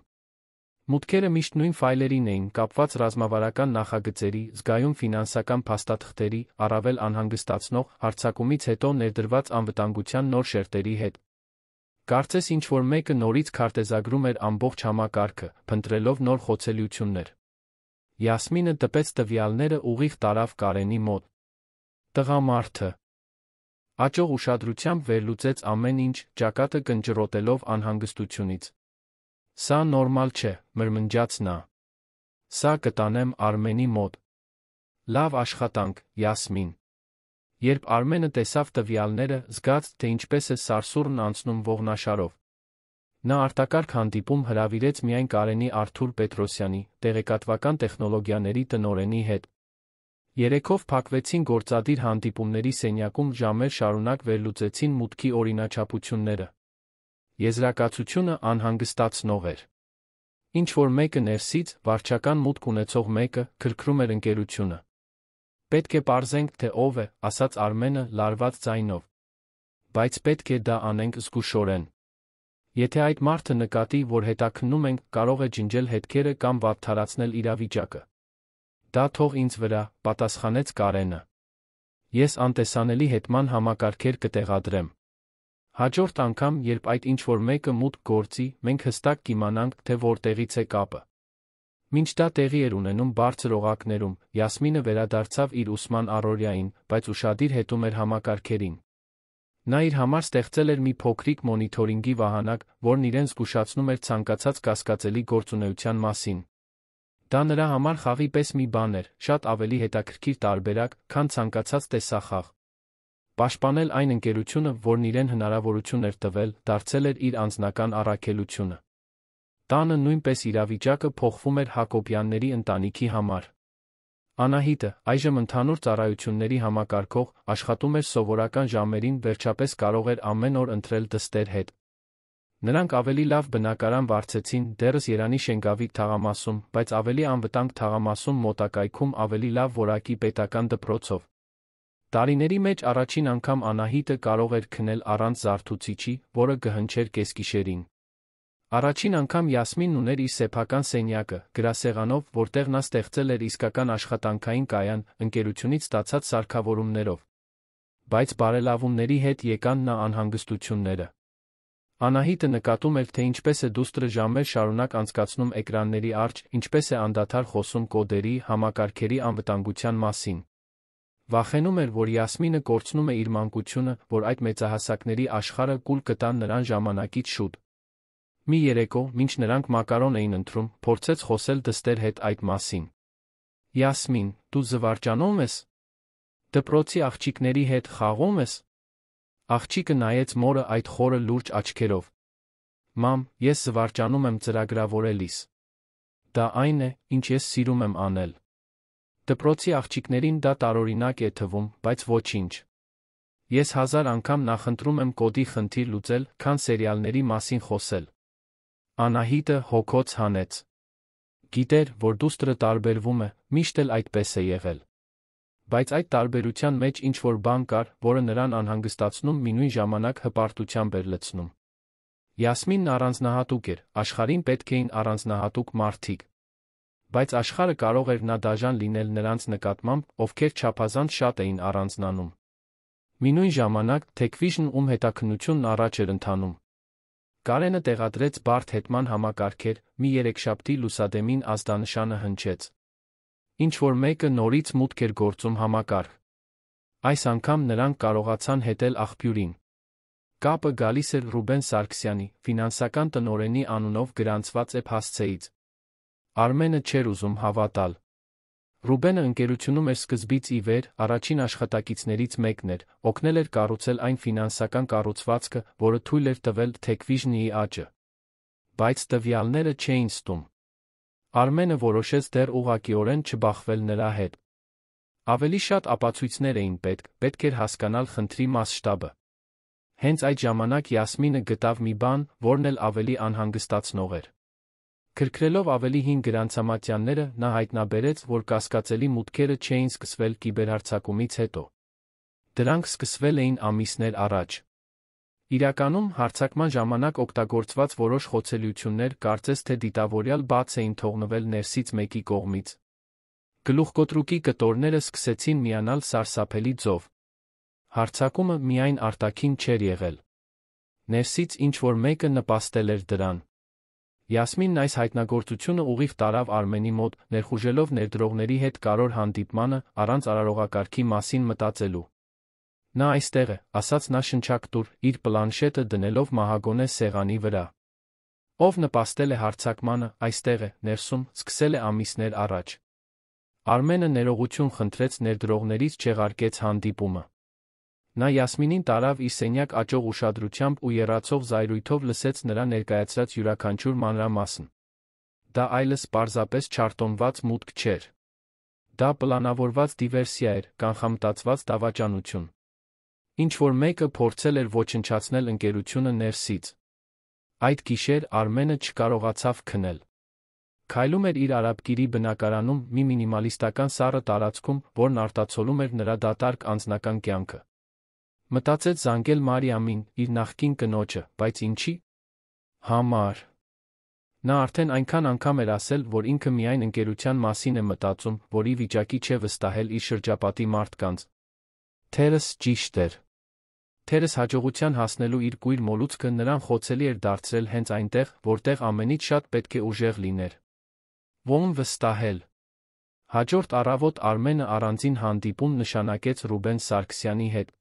Մուտքերը միշտ նույն ֆայլերին էին, կապված ռազմավարական նախագծերի, զգայուն ֆինանսական փաստաթղթերի, առավել անհանգստացնող, հարձակումից հետո ներդրված անվտանգության նոր շերտերի հետ։ Կարծես ինչ-որ մեկը նորից քարտեզագրում էր ամբողջ համակարգը, փնտրելով նոր խոցելիություններ։ Յասմինը տպեց տվյալները, ուղիղ տարավ Կարենի մոտ։ Տղամարդը աճող ուշադրությամբ վերլուծեց ամեն ինչ, ճակատը կնճռոտելով անհանգստությունից։ Սա նորմալ չէ, մրմնջաց նա։ Սա կտանեմ Արմենի մոտ։ Լավ աշխատանք, Յասմին։ Երբ Արմենը տեսավ տվյալները, զգաց, թե ինչպես է սարսուռն անցնում ողնաշարով։ Նա արտակարգ հանդիպում հրավիրեց միայն Կարենի Արթուր Պետրոսյանի, տեղեկատվական տեխնոլոգիաների տնօրենի հետ։ Երեքով փակվեցին գործադիր հանդիպումների սենյակում, ժամեր շարունակ վերլուծեցին մուտքի օրինաչափությունները։ Եզրակացությունը անհանգստացնող էր։ Ինչ-որ մեկը ներսից, վարչական մուտք ունեցող մեկը, քրքրում էր ընկերությունը։ Պետք է պարզենք, թե ով է, ասաց Արմենը լարված ձայնով։ Բայց պետք է դա անենք զգուշորեն։ Եթե այդ մարդը նկատի, որ հետաքննում ենք, կարող է ջնջել հետքերը կամ վատթարացնել իրավիճակը։ Դա թող ինձ վրա, պատասխանեց Կարենը։ Ես անտեսանելի հետման համակարգեր կտեղադրեմ։ Հաջորդ անգամ, երբ այդ ինչ-որ մեկը մուտք գործի, մենք հստակ կիմանանք, թե որտեղից է կապը։ Մինչ դա տեղի էր ունենում բարձր օղակներում, Յասմինը վերադարձավ իր ուսման առօրյային, բայց ուշադիր հետում էր համակարգերին։ Նա իր համար ստեղծել էր մի փոքրիկ մոնիթորինգի վահանակ, որն իրեն զգուշացնում էր ցանկացած կասկածելի գործունեության մասին։ Դա նրա համար խաղի պես մի բան էր, շատ ավելի հետաքրքիր տարբերակ, քան ցանկացած տեսախաղ։ Պաշտպանել այն ընկերությունը, որն իրեն հնարավորություն էր տվել, դարձել էր իր անձնական առաքելությունը։ Տանը նույնպես իրավիճակը փոխվում էր Հակոբյանների ընտանիքի համար։ Անահիտը, այժմ ընդհանուր ծառայությունների համակարգող, աշխատում էր սովորական ժամերին, վերջապես կարող էր ամեն օր ընթրել դստեր հետ։ Նրանք ավելի լավ բնակարան վարձեցին, դեռս Երանի Շենգավի թաղամասում, բայց ավելի անվտանգ թաղամասում մոտակայքում ավելի լավ որակի պետական դպրոցով։ Տարիների մեջ առաջին անգամ Անահիտը կարող էր քնել առանց զարթուցիչի, որը կհնչեր կեսգիշերին։ Առաջին անգամ Յասմինն ուներ իր սեփական սենյակը, գրասեղանով, որտեղ նա ստեղծել էր իսկական աշխատանքային կայան, ընկերությունից ստացած սարքավորումներով։ Բայց բարելավումների հետ եկան նա անհանգստությունները։ Անահիտը նկատում էր, թե ինչպես է դուստրը ժամեր շարունակ անցկացնում էկրանների առջ, ինչպես է անդադար խոսում կոդերի, համակարգերի անվտանգության մասին։ Վախենում էր, որ Յասմինը կորցնում է իր մանկությունը, որ այդ մեծահասակների աշխարհը կուլ կտան նրան ժամանակից շուտ։ Մի երեկո, մինչ նրանք մակարոն էին ընտրում, փորձեց խոսել դստեր հետ այդ մասին։ Յասմին, դու զվարճանում ես։ Դպրոցի աղջիկների հետ խաղում ես։ Աղջիկը նայեց մորը այդ խորը լուրջ աչքերով։ Մամ, ես զվարճանում եմ ծրագրավորելիս։ Դա այն է, ինչ ես սիրում եմ անել։ Դպրոցի աղջիկներին դա տարօրինակ է թվում, բայց ոչինչ։ Ես 1000 անգամ նախընտրում եմ կոդի խնդիր լուծել, քան սերիալների մասին խոսել։ Անահիտը հոգոց հանեց։ Գիտեր, որ դուստրը տարբերվում է, միշտ էլ այդպես է եղել։ Բայց այդ տարբերության մեջ ինչ-որ բան կար, որը նրան անհանգստացնում մի նույն ժամանակ հպարտությամբ էր լցնում։ Յասմինն առանձնահատուկ էր, աշխարհին պետք էին առանձնահատուկ մարդիկ։ Բայց աշխարհը կարող էր նա դաժան լինել նրանց նկատմամբ, ովքեր չափազանց շատ էին առանձնանում։ Մի նույն ժամանակ Թեքվիժն ում հետաքննությունն առաջ էր ընթանում։ Կարենը տեղադրեց բարդ հետման համակարգեր, մի երեքշաբթի լուսադեմին ազդանշանը հնչեց։ Ինչ-որ մեկը նորից մուտք էր գործում համակարգ։ Այս անգամ նրանք կարողացան հետել աղբյուրին։ Կապը գալիս էր Ռուբեն Սարգսյանի, ֆինանսական տնօրենի անունով գրանցված էփ-հասցեից։ Արմենը չէր ուզում հավատալ։ Ռուբենը ընկերությունում էր սկզբից ի վեր, առաջին աշխատակիցներից մեկն էր, օգնել էր կառուցել այն ֆինանսական կառուցվածքը, որը թույլ էր տվել Թեքվիժնի աճը։ Բայց տվյալները չէին ստում։ Արմենը որոշեց դեռ ուղղակիորեն չբախվել նրա հետ։ Ավելի շատ ապացույցներ էին պետք էր հասկանալ խնդրի մասշտաբը։ Հենց այդ ժամանակ Յասմինը գտավ մի բան, որն էլ ավելի անհանգստացնող էր։ Քրքրելով ավելի հին գրանցամատյանները, նա հայտնաբերեց, որ կասկածելի մուտքերը չէին սկսվել կիբերհարձակումից հետո։ Դրանք սկսվել էին ամիսներ առաջ։ Իրականում, հարձակման ժամանակ օգտագործված որոշ խոցելիություններ կարծես թե դիտավորյալ բաց էին թողնվել ներսից մեկի կողմից։ Գլուխկոտրուկի կտորները սկսեցին միանալ սարսափելի ձով։ Հարձակումը միայն արտաքին չէր եղել։ Ներսից ինչ-որ մեկը նպաստել էր դրան։ Յասմինն այս հայտնագործությունը ուղիղ տարավ Արմենի մոտ, ներխուժելով ներդրողների հետ կարոր հանդիպմանը, առանց արարողակարգի մասին մտածելու։ Նա այստեղ է, ասաց նա շնչակտուր, իր պլանշետը դնելով մահագոնե սեղանի վրա։ Ով նպաստել է հարձակմանը, այստեղ է, ներսում, սկսել է ամիսներ առաջ։ Արմենը ներողություն խնդրեց ներդրողներից չեղարկեց հանդիպումը։ Նա Յասմինին տարավ իր սենյակ աճող ուշադրությամբ ու եռացող զայրույթով լսեց նրա ներկայացրած յուրաքանչյուր մանրամասն։ Դա այլս պարզապես չարտոնված մուտք չէր։ Դա պլանավորված դիվերսիա էր, կանխամտածված դավաճանություն։ Ինչ-որ մեկը փորձել էր ոչնչացնել ընկերությունը ներսից։ Այդ գիշեր Արմենը չկարողացավ քնել։ Քայլում էր իր արաբկիրի բնակարանում մի մինիմալիստական սառը տարածքում, որն արտացոլում էր նրա դատարկ անձնական կյանքը։ Մտածեց զանգել Մարիամին, իր նախկին կնոջը, բայց ինչի՞։ Համար։ Նա արդեն այնքան անգամ էր ասել, որ ինքը միայն ընկերության մասին է մտածում, որի վիճակի չէ վստահել իր շրջապատի մարդկանց։ Թերս ճիշտ էր։ Թերս հաջողության հասնելու իր կույր մոլուցքը նրան խոցելի էր դարձրել հենց այնտեղ, որտեղ ամենից շատ պետք է ուժեղ լիներ։ Ո՞ւմ վստահել։ Հաջորդ առավոտ Արմենը առանձին հանդիպում նշանակեց Ռուբեն Սարգսյանի հետ։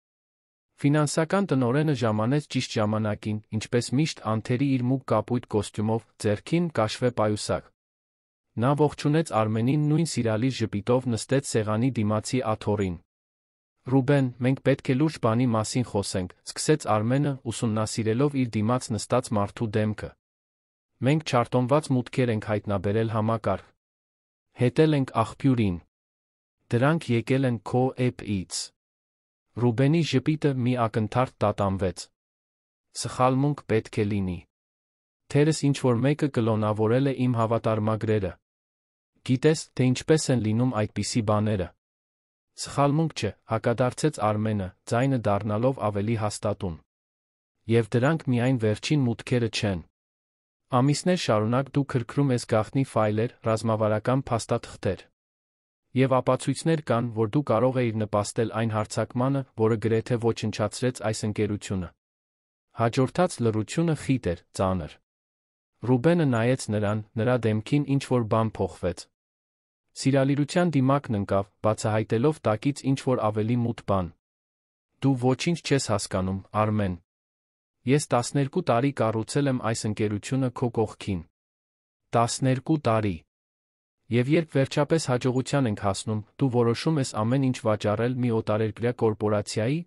Ֆինանսական տնօրենը ժամանեց ճիշտ ժամանակին, ինչպես միշտ անթերի իր մուգ կապույտ կոստյումով, ձեռքին կաշվե պայուսակ։ Նա ողջունեց Արմենին նույն սիրալիր ժպիտով նստեց սեղանի դիմացի աթոռին։ Ռուբեն, մենք պետք է լուրջ բանի մասին խոսենք, սկսեց Արմենը, ուսումնասիրելով իր դիմաց նստած մարդու դեմքը։ Մենք չարտոնված մուտքեր ենք հայտնաբերել համակարգ։ Հետել ենք աղբյուրին։ Դրանք եկել են քո էպից։ Ռուբենի ժպիտը մի ակնթարթ տատանվեց։ Սխալմունք պետք է լինի։ Թերս ինչ-որ մեկը կլոնավորել է իմ հավատարմագրերը։ Գիտես, թե ինչպես են լինում այդպիսի բաները։ Սխալմունք չէ, հակադարձեց Արմենը, ձայնը դառնալով ավելի հաստատուն։ Եվ դրանք միայն վերջին մուտքերը չեն։ Ամիսներ շարունակ դու քրքրում ես գաղտնի ֆայլեր, ռազմավարական փաստաթղթեր։ Եվ ապացույցներ կան, որ դու կարող էիր նպաստել այն հարձակմանը, որը գրեթե ոչնչացրեց այս ընկերությունը։ Հաջորդած լռությունը խիտ էր, ծանր։ Ռուբենը նայեց նրան, նրա դեմքին ինչ-որ բան փոխվեց։ Սիրալիրության դիմակն ընկավ, բացահայտելով տակից ինչ-որ ավելի մութ բան։ Դու ոչինչ չես հասկանում, Արմեն։ Ես 12 տարի կառուցել եմ այս ընկերությունը քո կողքին։ 12 տարի։ Եվ երբ վերջապես հաջողության ենք հասնում, դու որոշում ես ամեն ինչ վաճառել մի օտարերկրյա կորպորացիայի,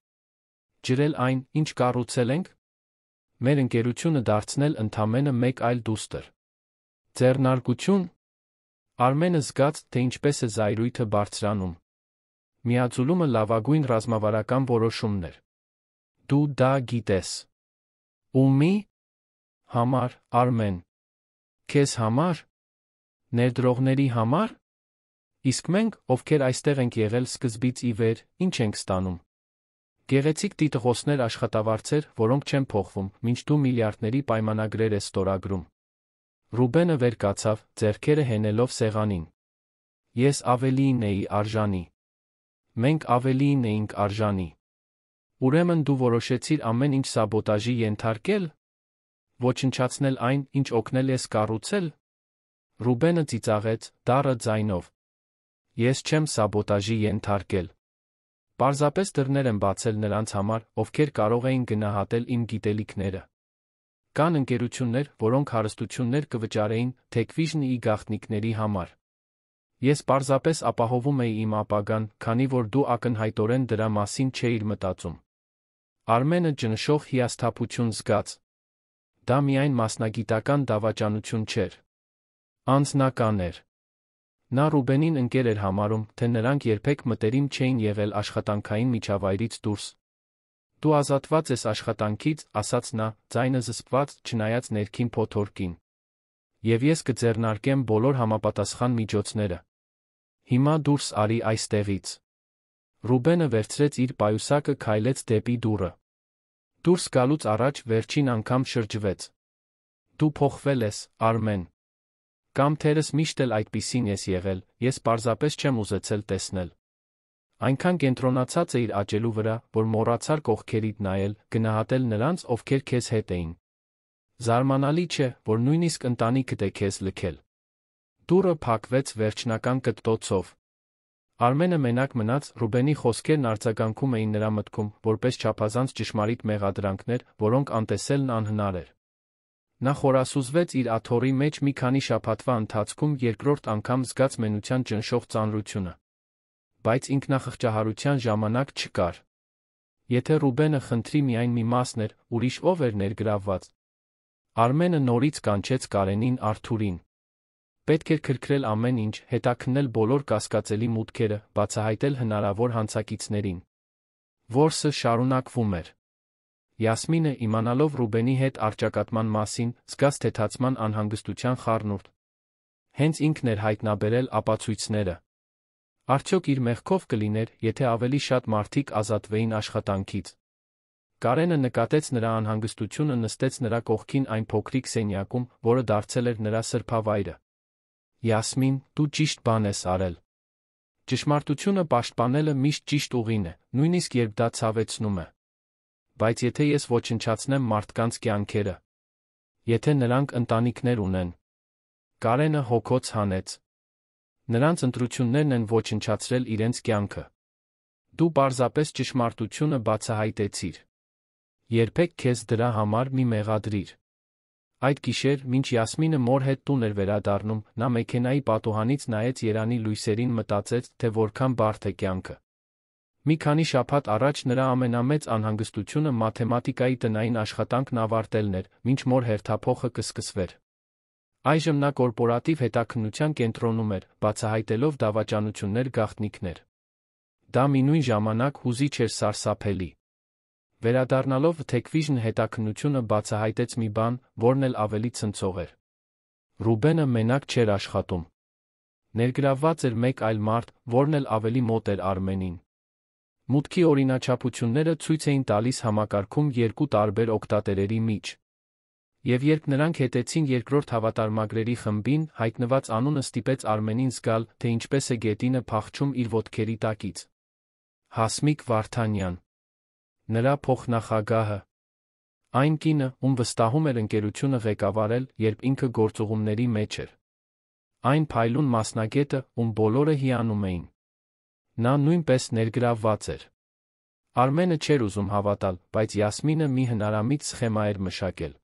ջրել այն, ինչ կառուցել ենք, մեր ընկերությունը դարձնել ընդամենը մեկ այլ դուստր։ Ձեռնարկություն։ Արմենը զգաց, թե ինչպես է զայրույթը բարձրանում։ Միաձուլումը լավագույն ռազմավարական որոշումն էր։ Դու դա գիտես։ Ումի համար, Արմեն։ Քեզ համար։ Ներդրողների համար։ Իսկ մենք, ովքեր այստեղ ենք եղել սկզբից ի վեր, ինչ ենք ստանում։ Գեղեցիկ տիտղոսներ աշխատավարձեր, որոնք չեն փոխվում, մինչ դու միլիարդների պայմանագրեր ես ստորագրում։ Ռուբենը վեր կացավ, ձեռքերը հենելով սեղանին։ Ես ավելիին էի արժանի։ Մենք ավելիին էինք արժանի։ Ուրեմն դու որոշեցիր ամեն ինչ սաբոտաժի ենթարկել։ Ոչնչացնել այն, ինչ օգնել ես կառուցել։ Ռուբենը ծիծաղեց, դառը ձայնով։ Ես չեմ սաբոտաժի ենթարկել։ Պարզապես դռներ եմ բացել նրանց համար, ովքեր կարող էին գնահատել իմ գիտելիքները։ Կան ընկերություններ, որոնք հարստություններ կվճարեին թեկվիժնի գաղտնիքների համար։ Ես պարզապես ապահովում էի իմ ապագան, քանի որ դու ակնհայտորեն դրա մասին չէիր մտածում։ Արմենը ճնշող հիասթափություն զգաց։ Դա միայն մասնագիտական դավաճանություն չէր։ Անձնական էր։ Նա Ռուբենին ընկեր էր համարում, թե նրանք երբեք մտերիմ չէին եղել աշխատանքային միջավայրից դուրս։ Դու ազատված ես աշխատանքից, ասաց նա, ձայնը զսպված, չնայած ներքին փոթորկին։ Եվ ես կձեռնարկեմ բոլոր համապատասխան միջոցները։ Հիմա դուրս արի այստեղից։ Ռուբենը վերցրեց իր պայուսակը, քայլեց դեպի դուռը։ Դուրս գալուց առաջ վերջին անգամ շրջվեց։ Դու փոխվել ես, Արմեն։ Կամ թերս միշտ էլ այդպիսին ես եղել, ես պարզապես չեմ ուզեցել տեսնել։ Այնքան կենտրոնացած էիր աճելու վրա, որ մոռացար կողքերիդ նայել, գնահատել նրանց, ովքեր քեզ հետ էին։ Զարմանալի չէ, որ նույնիսկ ընտանիքդ է քեզ լքել։ Դուռը փակվեց վերջնական կտտոցով։ Արմենը մենակ մնաց, Ռուբենի խոսքերն արձագանքում էին նրա մտքում, որպես չափազանց ճշմարիտ մեղադրանքներ, որոնք անտեսելն անհնար էր։ Նա խորասուզվեց իր աթոռի մեջ մի քանի շաբաթվա ընթացքում երկրորդ անգամ զգաց մենության ճնշող ծանրությունը։ Բայց ինքնախղճահարության ժամանակ չկար։ Եթե Ռուբենը խնդրի միայն մի մասն էր, ուրիշ ով էր ներգրավված։ Արմենը նորից կանչեց Կարենին Արթուրին։ Պետք էր քրքրել ամեն ինչ, հետաքննել բոլոր կասկածելի մուտքերը, բացահայտել հնարավոր հանցակիցներին։ Որսը շարունակվում էր։ Յասմինը, իմանալով Ռուբենի հետ առճակատման մասին, զգաց թեթացման անհանգստության խառնուրդ։ Հենց ինքն էր հայտնաբերել ապացույցները։ Արդյոք իր մեղքով կլիներ, եթե ավելի շատ մարդիկ ազատվեին աշխատանքից։ Կարենը նկատեց նրա անհանգստությունը, նստեց նրա կողքին այն փոքրիկ սենյակում, որը դարձել էր նրա սրբավայրը։ Յասմին, դու ճիշտ բան ես արել։ Ճշմարտությունը պաշտպանելը միշտ ճիշտ ուղին է, նույնիսկ երբ դա ցավեցնում է։ Բայց եթե ես ոչնչացնեմ մարդկանց կյանքերը, եթե նրանք ընտանիքներ ունեն։ Կարենը հոգոց հանեց։ Նրանց ընտրություններն են ոչնչացրել իրենց կյանքը։ Դու պարզապես ճշմարտությունը բացահայտեցիր։ Երբեք քեզ դրա համար մի մեղադրիր։ Այդ գիշեր, մինչ Յասմինը մոր հետ տուն էր վերադառնում, նա մեքենայի պատուհանից նայեց երանի լույսերին, մտածեց, թե որքան բարդ է կյանքը։ Մի քանի շաբաթ առաջ նրա ամենամեծ անհանգստությունը մաթեմատիկայի տնային աշխատանքն ավարտելն էր, մինչ մոր հերթափոխը կսկսվեր։ Այժմ նա կորպորատիվ հետաքննության կենտրոնում էր, բացահայտելով դավաճանություններ, գաղտնիքներ։ Դա մինույն ժամանակ հուզիչ էր, սարսափելի։ Վերադառնալով Techvision հետաքննությունը բացահայտեց մի բան, որն էլ ավելի ցնցող էր։ Ռուբենը մենակ չէր աշխատում։ Ներգրավված էր մեկ այլ մարդ, որն էլ ավելի մոտ էր Արմենին։ Մուտքի օրինաչափությունները ցույց էին տալիս համակարգում երկու տարբեր օգտատերերի միջ։ Եվ երբ նրանք հետեցին երկրորդ հավատարմագրերի խմբին, հայտնված անունը ստիպեց Արմենին զգալ, թե ինչպես է գետինը փախչում իր ոտքերի տակից։ Հասմիկ Վարդանյան։ Նրա փոխնախագահը։ Այն կինը, ում վստահում էր ընկերությունը ղեկավարել, երբ ինքը գործուղումների մեջ էր։ Այն փայլուն մասնագետը, ում բոլորը հիանում էին։ Նա նույնպես ներգրավված էր։ Արմենը չէր ուզում հավատալ, բայց Յասմինը մի հնարամիտ սխեմա էր մշակել։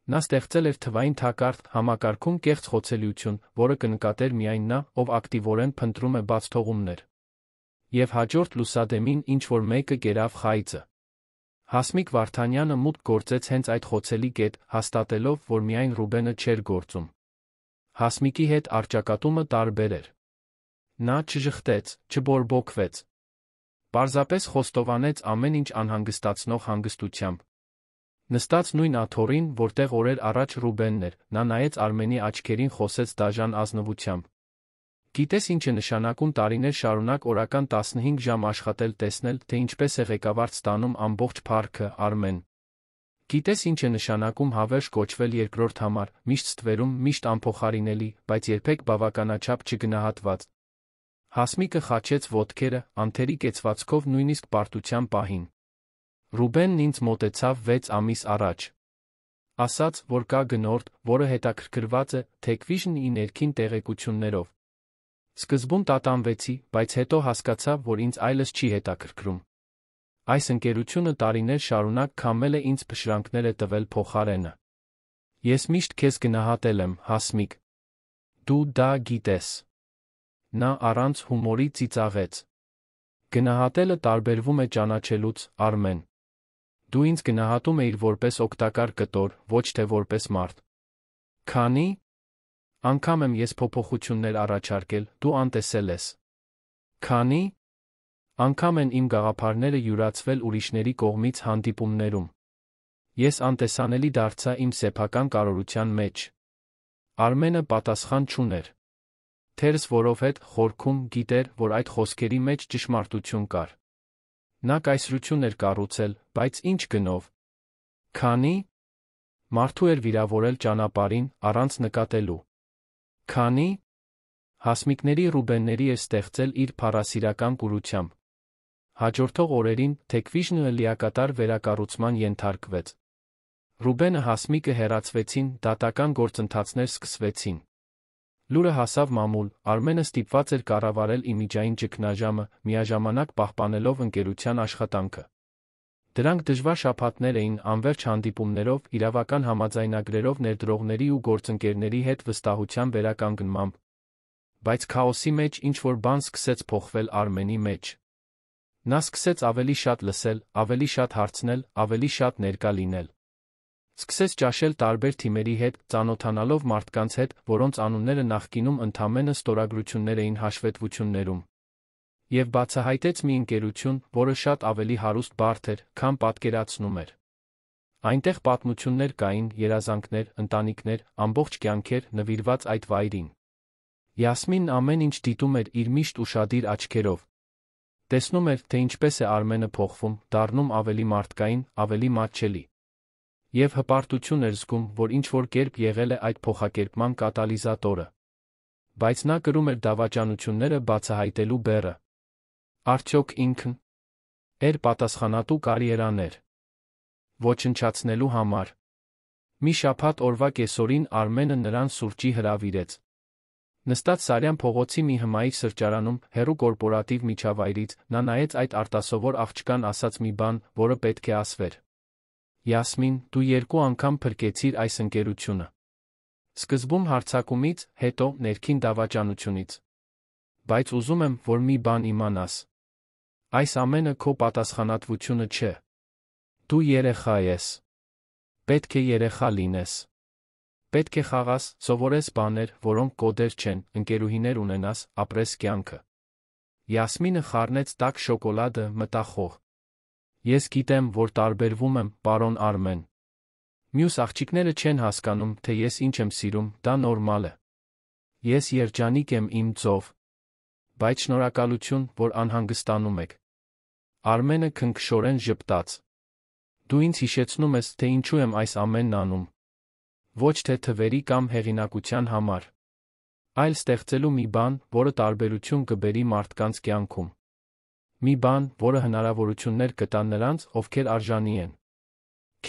Նա ստեղծել էր թվային թակարդ, համակարգում կեղծ խոցելիություն, որը կնկատեր միայն նա, ով ակտիվորեն փնտրում է բացթողումներ։ Եվ հաջորդ լուսադեմին ինչ-որ մեկը կերավ խայծը։ Հասմիկ Վարդանյանը մուտք գործեց հենց այդ խոցելի կետ, հաստատելով, որ միայն Ռուբենը չէր գործում։ Հասմիկի հետ առճակատումը տարբեր էր։ Նա չժխտեց, չբորբոքվեց։ Պարզապես խոստովանեց ամեն ինչ անհանգստացնող հանգստությամբ։ Նստած նույն աթոռին, որտեղ օրեր առաջ Ռուբենն էր, նա նայեց Արմենի աչքերին, խոսեց դաժան ազնվությամբ։ Գիտես ինչ է նշանակում տարիներ շարունակ օրական 15 ժամ աշխատել, տեսնել, թե ինչպես է ղեկավար ստանում ամբողջ փառքը, Արմեն։ Գիտես ինչ է նշանակում հավերժ կոչվել երկրորդ համար, միշտ ստվերում, միշտ անփոխարինելի, բայց երբեք բավականաչափ չգնահատված։ Հասմիկը խաչեց ոտքերը, անթերի կեցվածքով նույնիսկ պարտության պահին։ Ռուբենն ինձ մոտեցավ 6 ամիս առաջ։ Ասաց, որ կա գնորդ, որը հետաքրքրված է Techvision-ի ներքին տեղեկություններով։ Սկզբում տատանվեցի, բայց հետո հասկացա, որ ինձ այլս չի հետաքրքրում։ Այս ընկերությունը տարիներ շարունակ քամել է ինձ, փշրանքներ է տվել փոխարենը։ Ես միշտ քեզ գնահատել եմ, Հասմիկ։ Դու դա գիտես։ Նա առանց հումորի ծիծաղեց։ Գնահատելը տարբերվում է ճանաչելուց, Արմեն։ Դու ինձ գնահատում էիր որպես օգտակար կտոր, ոչ թե որպես մարդ։ Քանի անգամ եմ ես փոփոխություններ առաջարկել, դու անտեսել ես։ Քանի անգամ են իմ գաղափարները յուրացվել ուրիշների կողմից հանդիպումներում։ Ես անտեսանելի դարձա իմ սեփական կարողության մեջ։ Արմենը պատասխան չուներ։ Թերս որովհետ խորքում գիտեր, որ այդ խոսքերի մեջ ճշմարտություն կար։ Նա կայսրություն էր կառուցել, բայց ինչ գնով։ Քանի մարդու էր վիրավորել ճանապարհին, առանց նկատելու։ Քանի հասմիկների Ռուբենների էր ստեղծել իր փառասիրական կուրությամբ։ Հաջորդող օրերին Techvision-ը լիակատար վերակառուցման ենթարկվեց։ Ռուբենը, Հասմիկը հեռացվեցին, դատական գործընթացներ սկսվեցին։ Լուրը հասավ մամուլ, Արմենը ստիպված էր կառավարել իմիջային ճգնաժամը, միաժամանակ պահպանելով ընկերության աշխատանքը։ Դրանք դժվար շաբաթներ էին, անվերջ հանդիպումներով, իրավական համաձայնագրերով ներդրողների ու գործընկերների հետ վստահության վերականգնմամբ։ Բայց քաոսի մեջ ինչ-որ բան սկսեց փոխվել Արմենի մեջ։ Նա սկսեց ավելի շատ լսել, ավելի շատ հարցնել, ավելի շատ ներկա լինել։ Սկսեց ճաշել տարբեր թիմերի հետ, ծանոթանալով մարդկանց հետ, որոնց անունները նախկինում ընդամենը ստորագրություններ էին հաշվետվություններում։ Եվ բացահայտեց մի ընկերություն, որը շատ ավելի հարուստ բարդ էր, քան պատկերացնում էր։ Այնտեղ պատմություններ կային, երազանքներ, ընտանիքներ, ամբողջ կյանքեր նվիրված այդ վայրին։ Յասմինն ամեն ինչ դիտում էր իր միշտ ուշադիր աչքերով։ Տեսնում էր, թե ինչպես է Արմենը փոխվում, դառնում ավելի մարդկային, ավելի մատչելի։ Եվ հպարտություն էր զգում, որ ինչ-որ կերպ եղել է այդ փոխակերպման կատալիզատորը։ Բայց նա կրում էր դավաճանությունները բացահայտելու բեռը։ Արդյոք ինքն էր պատասխանատու կարիերաներ ոչնչացնելու համար։ Մի շաբաթ օրվա կեսօրին Արմենը նրան սուրճի հրավիրեց։ Նստած Սարյան փողոցի մի հմայիչ սրճարանում, հեռու կորպորատիվ միջավայրից, նա նայեց այդ արտասովոր աղջկան ասած մի բան, որը պետք է ասվեր. «Յասմին, դու 2 անգամ փրկեցիր այս ընկերությունը։ Սկզբում հարձակումից, հետո ներքին դավաճանությունից։ Բայց ուզում եմ, որ մի բան իմանաս. այս ամենը քո պատասխանատվությունը չէ։ Դու երեխա ես։ Պետք է երեխա լինես։ Պետք է խաղաս, սովորես բաներ, որոնք կոդեր չեն, ընկերուհիներ ունենաս, ապրես կյանքը»։ Յասմինը խառնեց տաք շոկոլադը, մտախոհ. «Ես գիտեմ, որ տարբերվում եմ, պարոն Արմեն։ Մյուս աղջիկները չեն հասկանում, թե ես ինչ եմ սիրում, դա նորմալ է։ Ես երջանիկ եմ իմ ձով։ Բայց շնորհակալություն, որ անհանգստանում եք»։ Արմենը քնքշորեն ժպտաց. «Դու ինձ հիշեցնում ես, թե ինչու եմ այս ամենն անում։ Ոչ թե թվերի կամ հեղինակության համար, այլ ստեղծելու մի բան, որը տարբերություն կբերի մարդկանց կյանքում։ Մի բան, որը հնարավորություններ կտա նրանց, ովքեր արժանի են։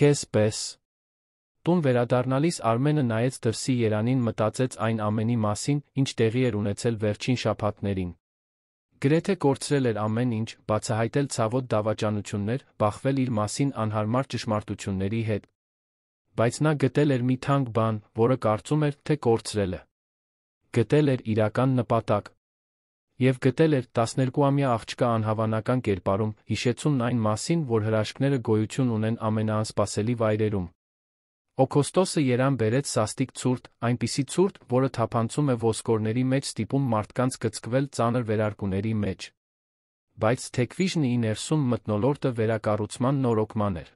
Քեզ պես»։ Տուն վերադառնալիս Արմենը նայեց դրսի երանին, մտածեց այն ամենի մասին, ինչ տեղի էր ունեցել վերջին շաբաթներին։ Գրեթե կորցրել էր ամեն ինչ, բացահայտել ցավոտ դավաճանություններ, բախվել իր մասին անհարմար ճշմարտությունների հետ։ Բայց նա գտել էր մի թանկ բան, որը կարծում էր, թե կորցրել է։ Գտել էր իրական նպատակ։ Եվ գտել էր 12-ամյա աղջկա անհավանական կերպարում, հիշեցումն այն մասին, որ հրաշքները գոյություն ունեն ամենաանսպասելի վայրերում։ Օգոստոսը երան բերեց սաստիկ ցուրտ, այնպիսի ցուրտ, որը թափանցում է ոսկորների մեջ, ստիպում մարդկանց գծկվել ծանր վերարկուների մեջ։ Բայց Թեքվիժնի ներսում մթնոլորտը վերակառուցման նորոգման էր։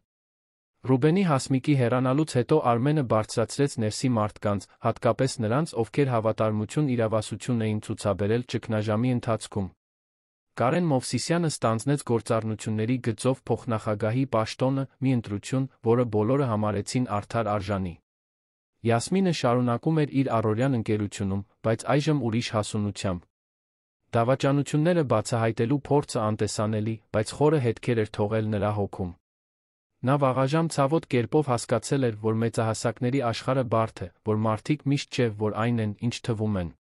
Ռուբենի Հասմիկի հեռանալուց հետո Արմենը բարձրացրեց ներսի մարդկանց, հատկապես նրանց, ովքեր հավատարմություն իրավասություն էին ցուցաբերել ճգնաժամի ընթացքում։ Կարեն Մովսիսյանը ստանձնեց գործառնությունների գծով փոխնախագահի պաշտոնը, մի ընտրություն, որը բոլորը համարեցին արդար արժանի։ Յասմինը շարունակում էր իր առօրյան ընկերությունում, բայց այժմ ուրիշ հասունությամբ։ Դավաճանությունները բացահայտելու փորձը անտեսանելի, բայց խորը հետքեր էր թողել նրա հոգում։ Նա վաղաժամ ցավոտ կերպով հասկացել էր, որ մեծահասակների աշխարհը բարդ է, որ մարդիկ միշտ չէ, որ այն են, ինչ թվում են։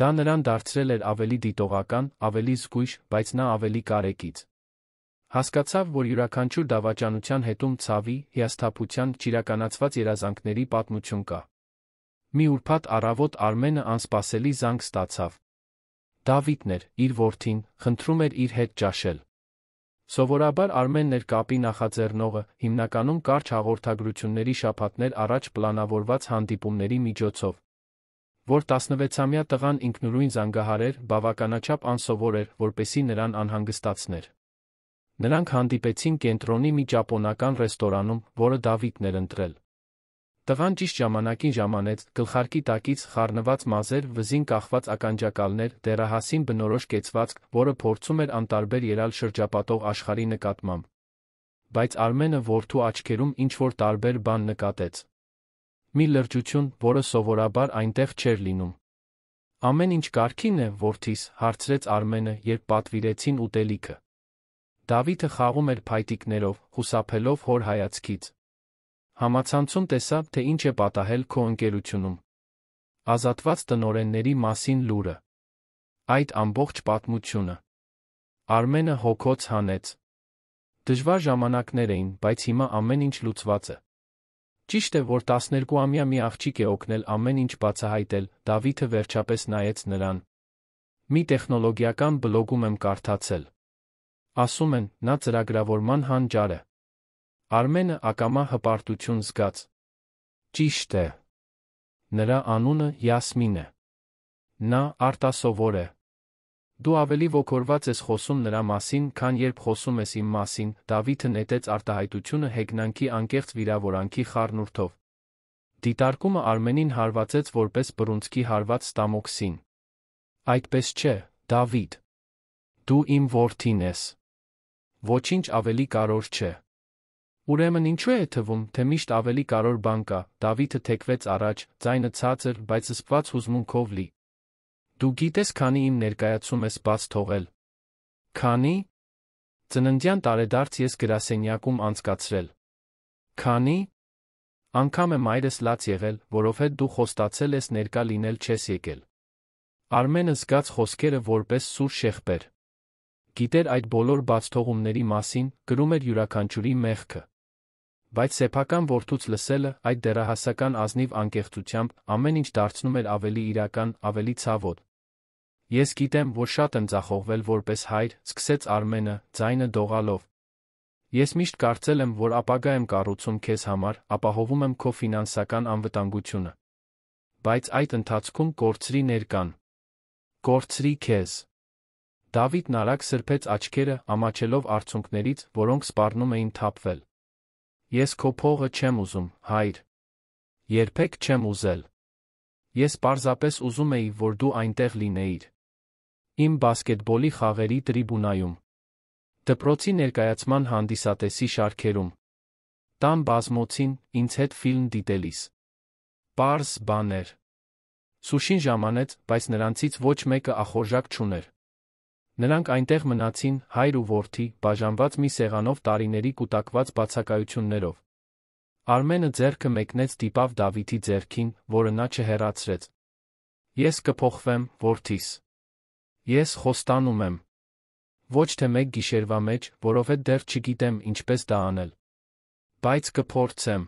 Դա նրան դարձրել էր ավելի դիտողական, ավելի զգույշ, բայց նա ավելի կարեկից։ Հասկացավ, որ յուրաքանչյուր դավաճանության հետում ցավի, հիասթափության, ճիրականացված երազանքների պատմություն կա։ Մի ուրբաթ առավոտ Արմենը անսպասելի զանգ ստացավ։ Դավիթն էր, իր որդին, խնդրում էր իր հետ ճաշել։ Սովորաբար Արմենն էր կապի նախաձեռնողը, հիմնականում կարճ հաղորդագրությունների շաբաթներ առաջ պլանավորված հանդիպումների միջոցով։ Որ 16-ամյա տղան ինքնուրույն զանգահարեր, բավականաչափ անսովոր էր, որպեսզի նրան անհանգստացներ։ Նրանք հանդիպեցին կենտրոնի մի ճապոնական ռեստորանում, որը Դավիթն էր ընտրել։ Տղան ճիշտ ժամանակին ժամանեց, գլխարկի տակից խառնված մազեր, վզին կախված ականջակալներ, դեռահասին բնորոշ կեցվածք, որը փորձում էր անտարբեր ելալ շրջապատող աշխարհի նկատմամբ։ Բայց Արմենը որդու աչքերում ինչ-որ տարբեր բան նկատեց։ Մի լրջություն, որը սովորաբար այնտեղ չէր լինում։ «Ամեն ինչ կարգին է, որդիս», հարցրեց Արմենը, երբ պատվիրեցին ուտելիքը։ Դավիթը խաղում էր փայտիկներով, խուսափելով հոր հայացքից։ Համացանցում տեսա, թե ինչ է պատահել քո ընկերությունում։ Ազատված տնօրենների մասին լուրը։ Այդ ամբողջ պատմությունը։ Արմենը հոգոց հանեց։ Դժվար ժամանակներ էին, բայց հիմա ամեն ինչ լուծված է։ Ճիշտ է, որ 12-ամյա մի աղջիկ է օգնել ամեն ինչ բացահայտել, Դավիթը վերջապես նայեց նրան։ Մի տեխնոլոգիական բլոգում եմ կարդացել։ Ասում են, նա ծրագրավորման հանճար է։ Արմենը ակամա հպարտություն զգաց։ Ճիշտ է։ Նրա անունը Յասմին է։ Նա արտասովոր է։ Դու ավելի ոգորված ես խոսում նրա մասին, քան երբ խոսում ես իմ մասին, Դավիթը նետեց արտահայտությունը հեգնանքի անկեղծ վիրավորանքի խառնուրդով։ Դիտարկումը Արմենին հարվածեց որպես բռունցքի հարված ստամոքսին։ Այդպես չէ, Դավիթ։ Դու իմ որդին ես։ Ոչինչ ավելի կարևոր չէ։ Ուրեմն ինչու է թվում, թե միշտ ավելի կարևոր բան կա, Դավիթը թեքվեց առաջ, ձայնը ցածր, բայց զսպված հուզմունքով լի։ Դու գիտես քանի իմ ներկայացում ես բաց թողել։ Քանի։ Ծննդյան տարեդարձ ես գրասենյակում անցկացրել։ Քանի։ Անգամ է մայրս լաց եղել, որովհետև դու խոստացել ես ներկա լինել չես եկել։ Արմենը զգաց խոսքերը որպես սուր շեղբեր։ Գիտեր այդ բոլոր բացթողումների մասին, կրում էր յուրաքանչյուրի մեղքը։ Բայց սեփական որդուց լսելը, այդ դեռահասական ազնիվ անկեղծությամբ, ամեն ինչ դարձնում էր ավելի իրական, ավելի ցավոտ։ Ես գիտեմ, որ շատ եմ ձախողվել որպես հայր, սկսեց Արմենը, ձայնը դողալով։ Ես միշտ կարծել եմ, որ ապագա եմ կառուցում քեզ համար, ապահովում եմ քո ֆինանսական անվտանգությունը։ Բայց այդ ընթացքում կորցրի ներկան։ Կորցրի քեզ։ Դավիթն արագ սրբեց աչքերը, ամաչելով արցունքներից, որոնք սպառնում էին թափվել։ Ես քո փողը չեմ ուզում, հայր։ Երբեք չեմ ուզել։ Ես պարզապես ուզում էի, որ դու այնտեղ լինեիր։ Իմ բասկետբոլի խաղերի տրիբունայում։ Դպրոցի ներկայացման հանդիսատեսի շարքերում։ Տան բազմոցին, ինձ հետ ֆիլմ դիտելիս։ Պարզ բաներ։ Սուշին ժամանեց, բայց նրանցից ոչ մեկը ախորժակ չուներ։ Նրանք այնտեղ մնացին, հայր ու որդի, բաժանված մի սեղանով տարիների կուտակված բացակայություններով։ Արմենը ձեռքը մեկնեց դիպավ Դավիթի ձեռքին, որը նա չհեռացրեց։ Ես կփոխվեմ, որդիս։ Ես խոստանում եմ։ Ոչ թե մեկ գիշերվա մեջ, որովհետև դեռ չգիտեմ ինչպես դա անել։ Բայց կփորձեմ։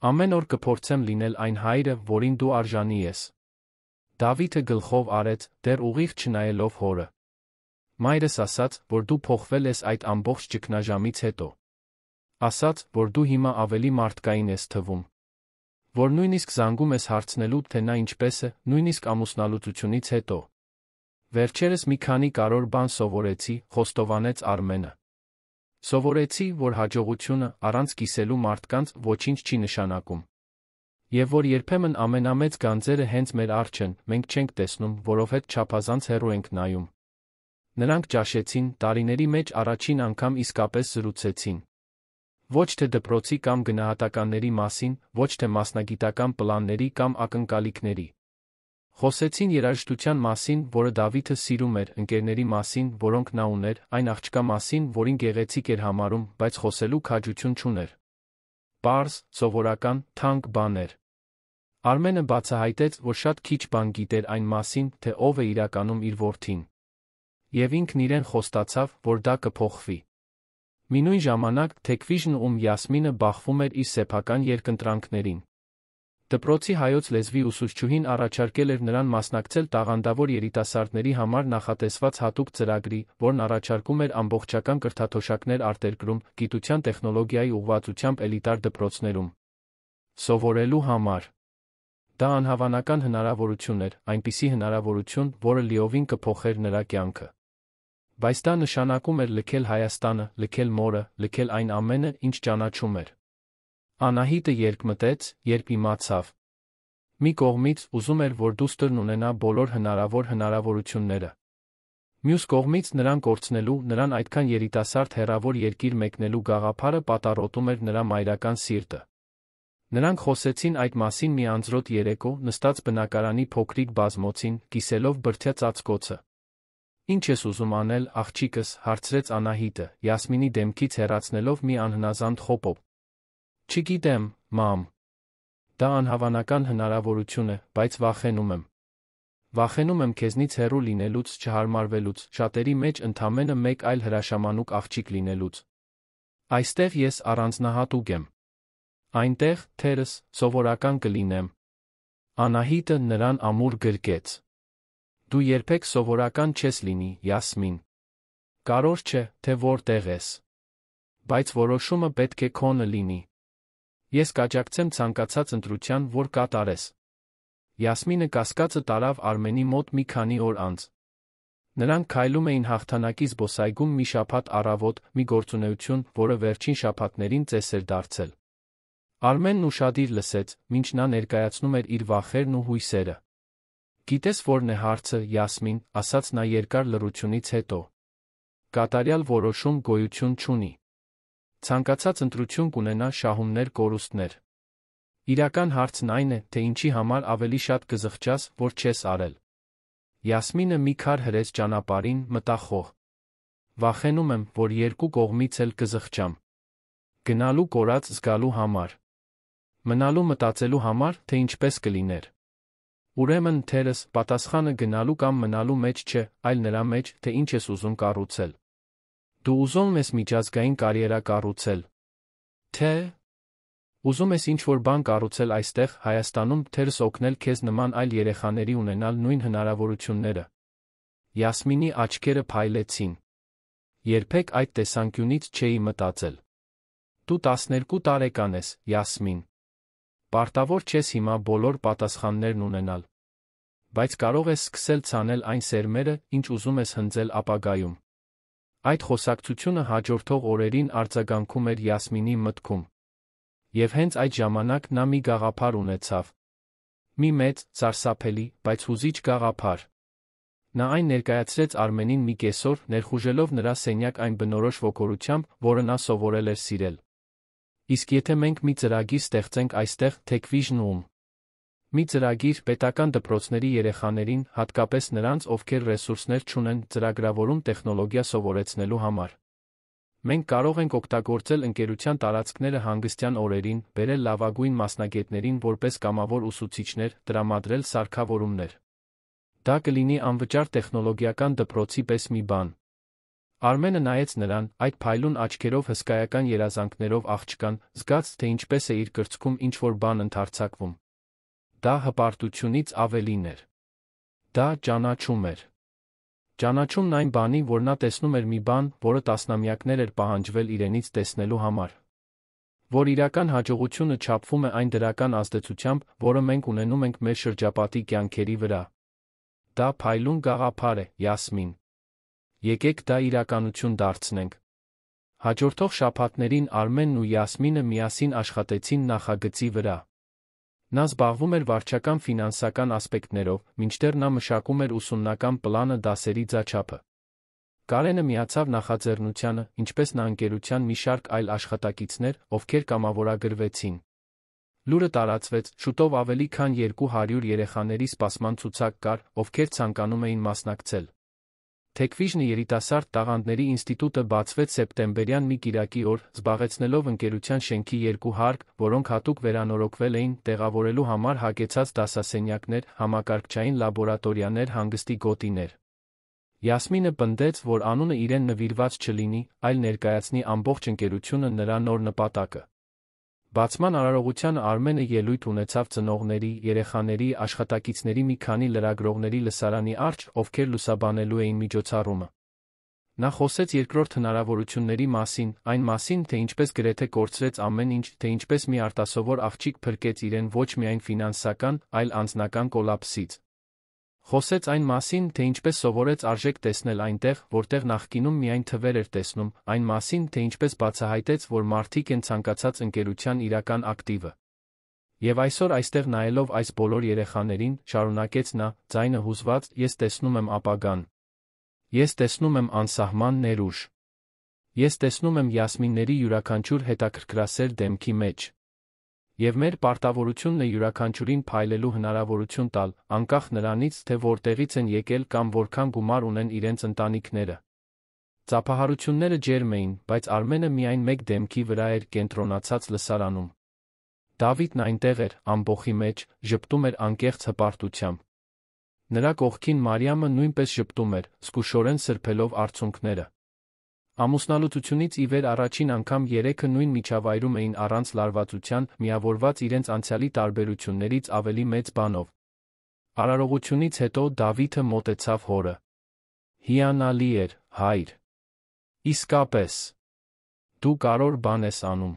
Ամեն օր կփորձեմ լինել այն հայրը, որին դու արժանի ես։ Դավիթը գլխով արեց, դեռ ուղիղ չնայելով հորը։ Մայրս ասաց, որ դու փոխվել ես այդ ամբողջ ճգնաժամից հետո։ Ասաց, որ դու հիմա ավելի մարդկային ես թվում։ Որ նույնիսկ զանգում ես հարցնելու, թե նա ինչպես է, նույնիսկ ամուսնալուծությունից հետո։ Վերջերս մի քանի կարևոր բան սովորեցի, խոստովանեց Արմենը։ Սովորեցի, որ հաջողությունը առանց կիսելու մարդկանց ոչինչ չի նշանակում։ Եվ որ երբեմն ամենամեծ գանձերը հենց մեր առջ են, մենք չենք տեսնում, որովհետև չափազանց հեռու ենք նայում։ Նրանք ճաշեցին, տարիների մեջ առաջին անգամ իսկապես զրուցեցին։ Ոչ թե դպրոցի կամ գնահատականների մասին, ոչ թե մասնագիտական պլանների կամ ակնկալիքների։ Խոսեցին երաժշտության մասին, որը Դավիթը սիրում էր, ընկերների մասին, որոնք նա ուներ, այն աղջկա մասին, որին գեղեցիկ էր համարում, բայց խոսելու քաջություն չուներ։ Պարզ, սովորական, թանկ բաներ։ Արմենը բացահայտեց, որ շատ քիչ բան գիտեր այն մասին, թե ով է իրականում իր որդին։ Եվ ինքն իրեն խոստացավ, որ դա կփոխվի։ Մինույն ժամանակ Թեքվիժն ում Յասմինը բախվում էր իր սեփական երկընտրանքներին։ Դպրոցի հայոց լեզվի ուսուցչուհին առաջարկել էր նրան մասնակցել տաղանդավոր երիտասարդների համար նախատեսված հատուկ ծրագրի, որն առաջարկում էր ամբողջական կրթաթոշակներ արտերկրում, գիտության տեխնոլոգիայի ուղղվածությամբ էլիտար դպրոցներում։ Սովորելու համար։ Դա անհավանական հնարավորություն էր, այնպիսի հնարավորություն, որը լիովին կփոխեր նրա կյանքը։ Բայց դա նշանակում էր լքել Հայաստանը, լքել մորը, լքել այն ամենը, ինչ ճանաչում էր։ Անահիտը երկմտեց, երբ իմացավ։ Մի կողմից ուզում էր, որ դուստրն ունենա բոլոր հնարավոր հնարավորությունները։ Մյուս կողմից նրան կորցնելու, նրան այդքան երիտասարդ հեռավոր երկիր մեկնելու գաղափարը պատառոտում էր նրա մայրական սիրտը։ Նրանք խոսեցին այդ մասին մի անձրոտ երեկո, նստած բնակարանի փոքրիկ բազմոցին, կիսելով բրդյա ծածկոցը։ Ինչ ես ուզում անել, աղջիկս, հարցրեց Անահիտը, Յասմինի դեմքից հեռացնելով մի անհնազանդ խոպոպ։ Չգիտեմ, մամ։ Դա անհավանական հնարավորություն է, բայց վախենում եմ։ Վախենում եմ քեզնից հեռու լինելուց, չհարմարվելուց, շատերի մեջ ընդամենը մեկ այլ հրաշամանուկ աղջիկ լինելուց։ Այստեղ ես առանձնահատուկ եմ։ Այնտեղ, թերս, սովորական կլինեմ։ Անահիտը նրան ամուր գրկեց։ Դու երբեք սովորական չես լինի, Յասմին։ Կարևոր չէ, թե որտեղ ես։ Բայց որոշումը պետք է քոնը լինի։ Ես կաջակցեմ ցանկացած ընտրության, որ կատարես։ Յասմինը կասկածը տարավ Արմենի մոտ մի քանի օր անց։ Նրանք քայլում էին հաղթանակի զբոսայգում մի շաբաթ առավոտ, մի գործունեություն, որը վերջին շաբաթներին ծես էր դարձել։ Արմենն ուշադիր լսեց, մինչ նա ներկայացնում էր իր վախերն ու հույսերը։ Գիտես որն է հարցը, Յասմին, ասաց նա երկար լռությունից հետո։ Կատարյալ որոշում գոյություն չունի։ Ցանկացած ընտրություն կունենա շահումներ կորուստներ։ Իրական հարցն այն է, թե ինչի համար ավելի շատ կզղջաս, որ չես արել։ Յասմինը մի քար հրեց ճանապարհին, մտախոհ։ Վախենում եմ, որ երկու կողմից էլ կզղջամ։ Գնալու կորած զգալու համար։ Մնալու մտածելու համար, թե ինչպես կլիներ։ Ուրեմն թերս, պատասխանը գնալու կամ մնալու մեջ չէ, այլ նրա մեջ, թե ինչ ես ուզում կառուցել։ Դու ուզում ես միջազգային կարիերա կառուցել։ Թե ուզում ես ինչ-որ բան կառուցել այստեղ, Հայաստանում, թերս օգնել քեզ նման այլ երեխաների ունենալ նույն հնարավորությունները։ Յասմինի աչքերը փայլեցին։ Երբեք այդ տեսանկյունից չէի մտածել։ Դու 12 տարեկան ես, Յասմին։ Պարտավոր չես հիմա բոլոր պատասխաններն ունենալ։ Բայց կարող ես սկսել ցանել այն սերմերը, ինչ ուզում ես հնձել ապագայում։ Այդ խոսակցությունը հաջորդող օրերին արձագանքում էր Յասմինի մտքում։ Եվ հենց այդ ժամանակ նա մի գաղափար ունեցավ։ Մի մեծ, սարսափելի, բայց հուզիչ գաղափար։ Նա այն ներկայացրեց Արմենին մի կեսօր, ներխուժելով նրա սենյակ այն բնորոշ ոգորությամբ, որը նա սովորել էր սիրել։ Իսկ եթե մենք մի ծրագիր ստեղծենք այստեղ, Techvision-ում։ Մի ծրագիր պետական դպրոցների երեխաներին, հատկապես նրանց, ովքեր ռեսուրսներ չունեն, ծրագրավորում տեխնոլոգիա սովորեցնելու համար։ Մենք կարող ենք օգտագործել ընկերության տարածքները հանգստյան օրերին, բերել լավագույն մասնագետներին որպես կամավոր ուսուցիչներ, տրամադրել սարքավորումներ։ Դա կլինի անվճար տեխնոլոգիական դպրոցի պես մի բան։ Արմենը նայեց նրան, այդ փայլուն աչքերով հսկայական երազանքներով աղջկան, զգաց, թե ինչպես է իր կրծքում ինչ-որ բան ընդարձակվում։ Դա հպարտությունից ավելին էր։ Դա ճանաչում էր։ Ճանաչումն այն բանի, որ նա տեսնում էր մի բան, որը տասնամյակներ էր պահանջվել իրենից տեսնելու համար։ Որ իրական հաջողությունը չափվում է այն դրական ազդեցությամբ, որը մենք ունենում ենք մեր շրջապատի կյանքերի վրա։ Դա փայլուն գաղափար է, Յասմին։ Եկեք դա իրականություն դարձնենք։ Հաջորդող շաբաթներին Արմենն ու Յասմինը միասին աշխատեցին նախագծի վրա։ Նա զբաղվում էր վարչական ֆինանսական ասպեկտներով, մինչդեռ նա մշակում էր ուսումնական պլանը դասերի ձաչափը։ Կարենը միացավ նախաձեռնությանը, ինչպես նա ընկերության մի շարք այլ աշխատակիցներ, ովքեր կամավորագրվեցին։ Լուրը տարածվեց, շուտով ավելի քան 200 երեխաների սպասման ցուցակ կար, ովքեր ցանկանում էին մասնակցել։ Techvision երիտասարդ տաղանդների ինստիտուտը բացվեց սեպտեմբերյան մի կիրակի օր, զբաղեցնելով ընկերության շենքի 2 հարկ, որոնք հատուկ վերանորոգվել էին, տեղավորելու համար հագեցած դասասենյակներ, համակարգչային լաբորատորիաներ, հանգստի գոտիներ։ Յասմինը պնդեց, որ անունը իրեն նվիրված չլինի, այլ ներկայացնի ամբողջ ընկերությունը նրա նոր նպատակը։ Բացման արարողությանը Արմենը ելույթ ունեցավ ծնողների, երեխաների, աշխատակիցների մի քանի լրագրողների լսարանի առջ, ովքեր լուսաբանելու էին միջոցառումը։ Նա խոսեց երկրորդ հնարավորությունների մասին, այն մասին, թե ինչպես գրեթե կորցրեց ամեն ինչ, թե ինչպես մի արտասովոր աղջիկ փրկեց իրեն ոչ միայն ֆինանսական, այլ անձնական կոլապսից։ Խոսեց այն մասին, թե ինչպես սովորեց արժեք տեսնել այնտեղ, որտեղ նախկինում միայն թվեր էր տեսնում, այն մասին, թե ինչպես բացահայտեց, որ մարդիկ են ցանկացած ընկերության իրական ակտիվը։ Եվ այսօր այստեղ նայելով այս բոլոր երեխաներին, շարունակեց նա, ձայնը հուզված, ես տեսնում եմ ապագան։ Ես տեսնում եմ անսահման ներուժ։ Ես տեսնում եմ Յասմինների յուրաքանչյուր հետաքրքրասեր դեմքի մեջ։ Եվ մեր պարտավորությունն է յուրաքանչյուրին փայլելու հնարավորություն տալ, անկախ նրանից, թե որտեղից են եկել կամ որքան գումար ունեն իրենց ընտանիքները։ Ծափահարությունները ջերմ էին, բայց Արմենը միայն մեկ դեմքի վրա էր կենտրոնացած լսարանում։ Դավիթն այնտեղ էր, ամբոխի մեջ, ժպտում էր անկեղծ հպարտությամբ։ Նրա կողքին Մարիամը նույնպես ժպտում էր, զգուշորեն սրբելով արցունքները։ Ամուսնալուծությունից ի վեր առաջին անգամ երեքը նույն միջավայրում էին առանց լարվածության, միավորված իրենց անցյալի տարբերություններից ավելի մեծ բանով։ Արարողությունից հետո Դավիթը մոտեցավ հորը։ Հիանալի էր, հայր։ Իսկապես։ Դու կարևոր բան ես անում։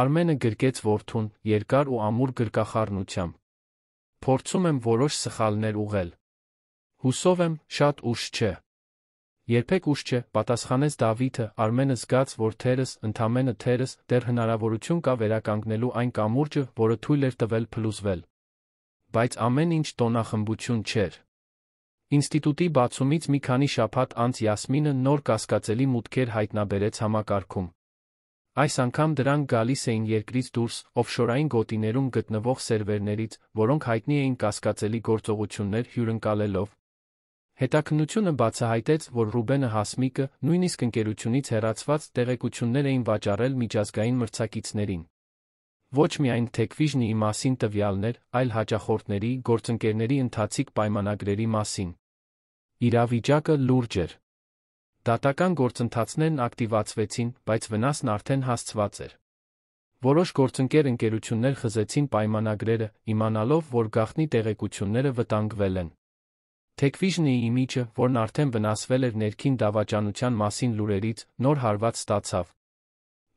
Արմենը գրկեց որդուն, երկար ու ամուր գրկախառնությամբ։ Փորձում եմ որոշ սխալներ ուղղել։ Հուսով եմ, շատ ուշ չէ։ Երբեք ուշ չէ, պատասխանեց Դավիթը, Արմենը զգաց, որ թերս, ընդամենը թերս, դեռ հնարավորություն կա վերականգնելու այն կամուրջը, որը թույլ էր տվել փլուզվել։ Բայց ամեն ինչ տոնախմբություն չէր։ Ինստիտուտի բացումից մի քանի շաբաթ անց Յասմինը նոր կասկածելի մուտքեր հայտնաբերեց համակարգում։ Այս անգամ դրանք գալիս էին երկրից դուրս, օֆշորային գոտիներում գտնվող սերվերներից, որոնք հայտնի էին կասկածելի գործողություններ հյուրընկալելով։ Հետաքննությունը բացահայտեց, որ Ռուբենը Հասմիկը նույնիսկ ընկերությունից հեռացված տեղեկություններ էին վաճառել միջազգային մրցակիցներին։ Ոչ միայն Tech-Vision-ի մասին տվյալներ, այլ հաճախորդների, գործընկերների ընթացիկ պայմանագրերի մասին։ Իրավիճակը լուրջ էր։ Դատական գործընթացներն ակտիվացվեցին, բայց վնասն արդեն հասցված էր։ Որոշ գործընկեր ընկերություններ խզեցին պայմանագրերը, իմանալով, որ գաղտնի տեղեկությունները վտանգվել են։ Tech-Vision-ի իմիջը, որն արդեն վնասվել էր ներքին դավաճանության մասին լուրերից, նոր հարված ստացավ։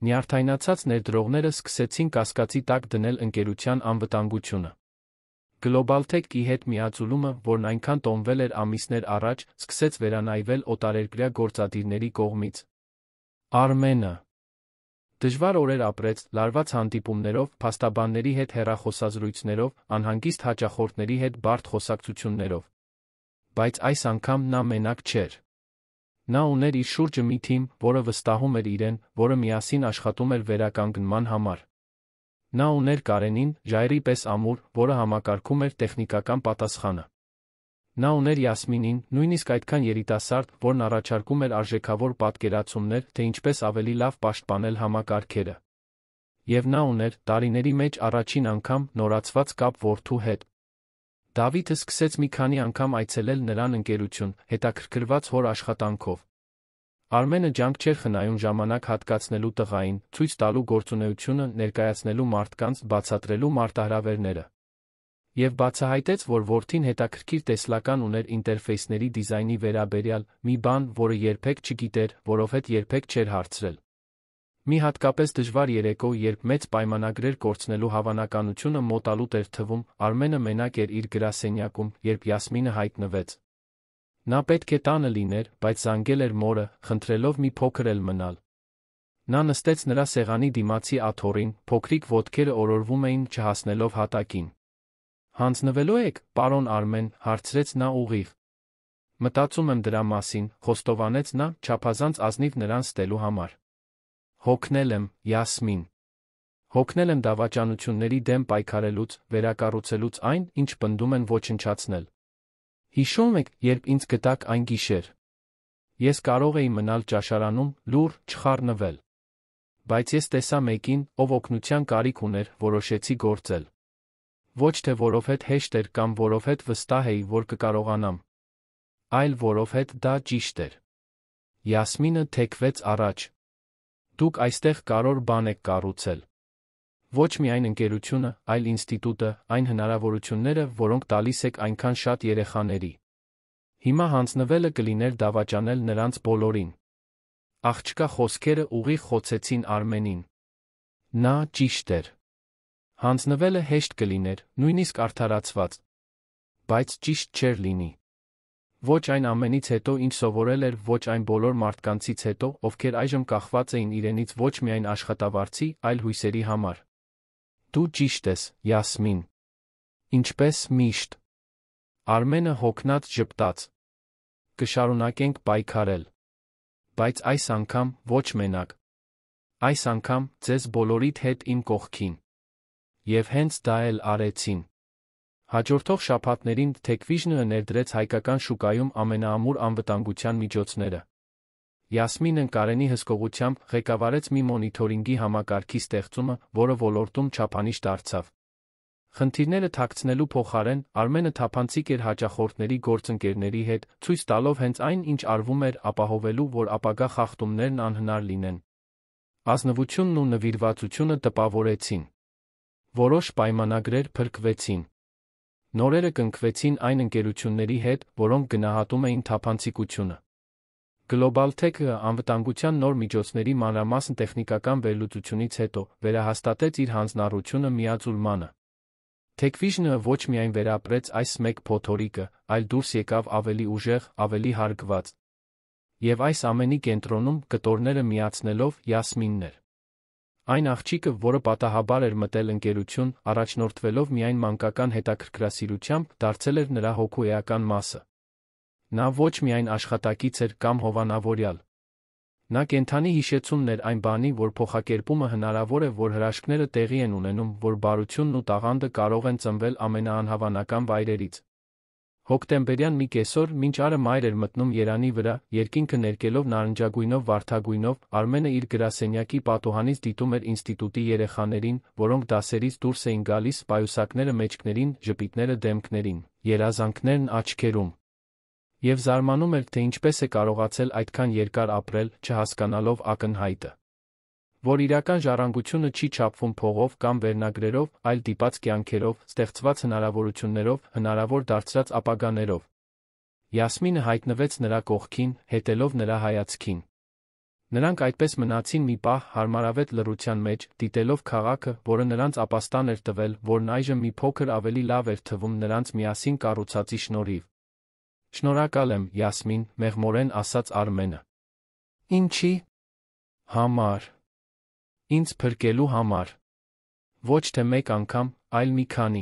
Նյարդայնացած ներդրողները սկսեցին կասկածի տակ դնել ընկերության անվտանգությունը։ Global Tech-ի հետ միաձուլումը, որն այնքան տոնվել էր ամիսներ առաջ, սկսեց վերանայվել օտարերկրյա գործադիրների կողմից։ Արմենը դժվար օրեր ապրեց, լարված հանդիպումներով, փաստաբանների հետ հեռախոսազրույցներով, անհանգիստ հաճախորդների հետ բարդ խոսակցություններով։ Բայց այս անգամ նա մենակ չէր։ Նա ուներ իր շուրջը մի թիմ, որը վստահում էր իրեն, որը միասին աշխատում էր վերականգնման համար։ Նա ուներ Կարենին, ժայռի պես ամուր, որը համակարգում էր տեխնիկական պատասխանը։ Նա ուներ Յասմինին, նույնիսկ այդքան երիտասարդ, որն առաջարկում էր արժեքավոր պատկերացումներ, թե ինչպես ավելի լավ պաշտպանել համակարգերը։ Եվ նա ուներ, տարիների մեջ առաջին անգամ, նորացված կապ որդու հետ։ Դավիթը սկսեց մի քանի անգամ այցելել նրան ընկերություն, հետաքրքրված հոր աշխատանքով։ Արմենը ջանք չէր խնայում ժամանակ հատկացնելու տղային, ցույց տալու գործունեությունը, ներկայացնելու մարդկանց, բացատրելու մարտահրավերները։ Եվ բացահայտեց, որ որդին հետաքրքիր տեսլական ուներ ինտերֆեյսների դիզայնի վերաբերյալ, մի բան, որը երբեք չգիտեր, որովհետև երբեք չէր հարցրել։ Մի հատկապես դժվար երեկո, երբ մեծ պայմանագրեր կորցնելու հավանականությունը մոտալուտ էր թվում, Արմենը մենակ էր իր գրասենյակում, երբ Յասմինը հայտնվեց։ Նա պետք է տանը լիներ, բայց զանգել էր մորը, խնդրելով մի փոքր էլ մնալ։ Նա նստեց նրա սեղանի դիմացի աթոռին, փոքրիկ ոտքերը օրորվում էին, չհասնելով հատակին։ «Հանձնվելու եք, պարոն Արմեն», հարցրեց նա ուղիղ։ «Մտածում եմ դրա մասին», խոստովանեց նա, չափազանց ազնիվ նրան ստելու համար։ «Հոգնել եմ, Յասմին։ Հոգնել եմ դավաճանությունների դեմ պայքարելուց, վերակառուցելուց այն, ինչ պնդում են ոչնչացնել։ Հիշում եք, երբ ինձ գտաք այն գիշեր։ Ես կարող էի մնալ ճաշարանում, լուռ, չխառնվել։ Բայց ես տեսա մեկին, ով օգնության կարիք ուներ, որոշեցի գործել։ Ոչ թե որովհետև հեշտ էր կամ որովհետև վստահ էի, որ կկարողանամ, այլ որովհետև դա ճիշտ էր»։ Յասմինը թեքվեց առաջ։ «Դուք այստեղ կարևոր բան եք կառուցել։ Ոչ միայն ընկերությունը, այլ ինստիտուտը, այն հնարավորությունները, որոնք տալիս եք այնքան շատ երեխաների։ Հիմա հանձնվելը կլիներ դավաճանել նրանց բոլորին»։ Աղջկա խոսքերը ուղիղ խոցեցին Արմենին։ Նա ճիշտ էր։ Հանձնվելը հեշտ կլիներ, նույնիսկ արդարացված։ Բայց ճիշտ չէր լինի։ Ոչ այն ամենից հետո, ինչ սովորել էր, ոչ այն բոլոր մարդկանցից հետո, ովքեր այժմ կախված էին իրենից ոչ միայն աշխատավարձի, այլ հույսերի համար։ Դու ճիշտ ես, Յասմին։ Ինչպես միշտ։ Արմենը հոգնած ժպտաց։ Կշարունակենք պայքարել։ Բայց այս անգամ ոչ մենակ։ Այս անգամ ձեզ բոլորիդ հետ իմ կողքին։ Եվ հենց դա էլ արեցին։ Հաջորդող շաբաթներին Tech-Vision-ը ներդրեց հայկական շուկայում ամենաամուր անվտանգության միջոցները։ Յասմինն Կարենի հսկողությամբ ղեկավարեց մի մոնիթորինգի համակարգի ստեղծումը, որը ոլորտում չափանիշ դարձավ։ Խնդիրները թաքցնելու փոխարեն Արմենը թափանցիկ էր հաճախորդների գործընկերների հետ, ցույց տալով հենց այն, ինչ արվում էր, ապահովելու, որ ապագա խախտումներն անհնար լինեն։ Ազնվությունն ու նվիրվածությունը տպավորեցին։ Որոշ պայմանագրեր փրկվեցին։ Նորերը կնքվեցին այն ընկերությունների հետ, որոնք գնահատում էին թափանցիկությունը։ Global Tech-ը անվտանգության նոր միջոցների մանրամասն տեխնիկական վերլուծությունից հետո վերահաստատեց իր հանձնառությունը միաձուլմանը։ Tech-Vision-ը ոչ միայն վերապրեց այս մեկ փոթորիկը, այլ դուրս եկավ ավելի ուժեղ, ավելի հարգված։ Եվ այս ամենի կենտրոնում կտորները միացնելով Յասմինն էր։ Այն աղջիկը, որը պատահաբար էր մտել ընկերություն, առաջնորդվելով միայն մանկական հետաքրքրասիրությամբ, դարձել էր նրա հոգու էական մասը։ Նա ոչ միայն աշխատակից էր կամ հովանավորյալ։ Նա կենդանի հիշեցումն էր այն բանի, որ փոխակերպումը հնարավոր է, որ հրաշքները տեղի են ունենում, որ բարությունն ու տաղանդը կարող են ծնվել ամենաանհավանական վայրերից։ Հոկտեմբերյան մի կեսօր, մինչ Արը մայր էր մտնում երանի վրա, երկինքը ներկելով նարնջագույնով վարդագույնով, Արմենը իր գրասենյակի պատուհանից դիտում էր ինստիտուտի երեխաներին, որոնք դասերից դուրս էին գալիս, պայուսակները մեջքներին, ժպիտները դեմքներին, երազանքներն աչքերում։ Եվ զարմանում էր, թե ինչպես է կարողացել այդքան երկար ապրել, չհասկանալով ակնհայտը, որ իրական ժառանգությունը չի չափվում փողով կամ վերնագրերով, այլ դիպած կյանքերով, ստեղծված հնարավորություններով, հնարավոր դարձրած ապագաներով։ Յասմինը հայտնվեց նրա կողքին, հետելով նրա հայացքին։ Նրանք այդպես մնացին մի պահ, հարմարավետ լռության մեջ, դիտելով քաղաքը, որը նրանց ապաստան էր տվել, որն այժմ մի փոքր ավելի լավ էր թվում նրանց միասին կառուցածի շնորհիվ։ Շնորհակալ եմ, Յասմին, մեղմորեն ասաց Արմենը։ Ինչի՞ համար։ Ինձ փրկելու համար։ Ոչ թե մեկ անգամ, այլ մի քանի։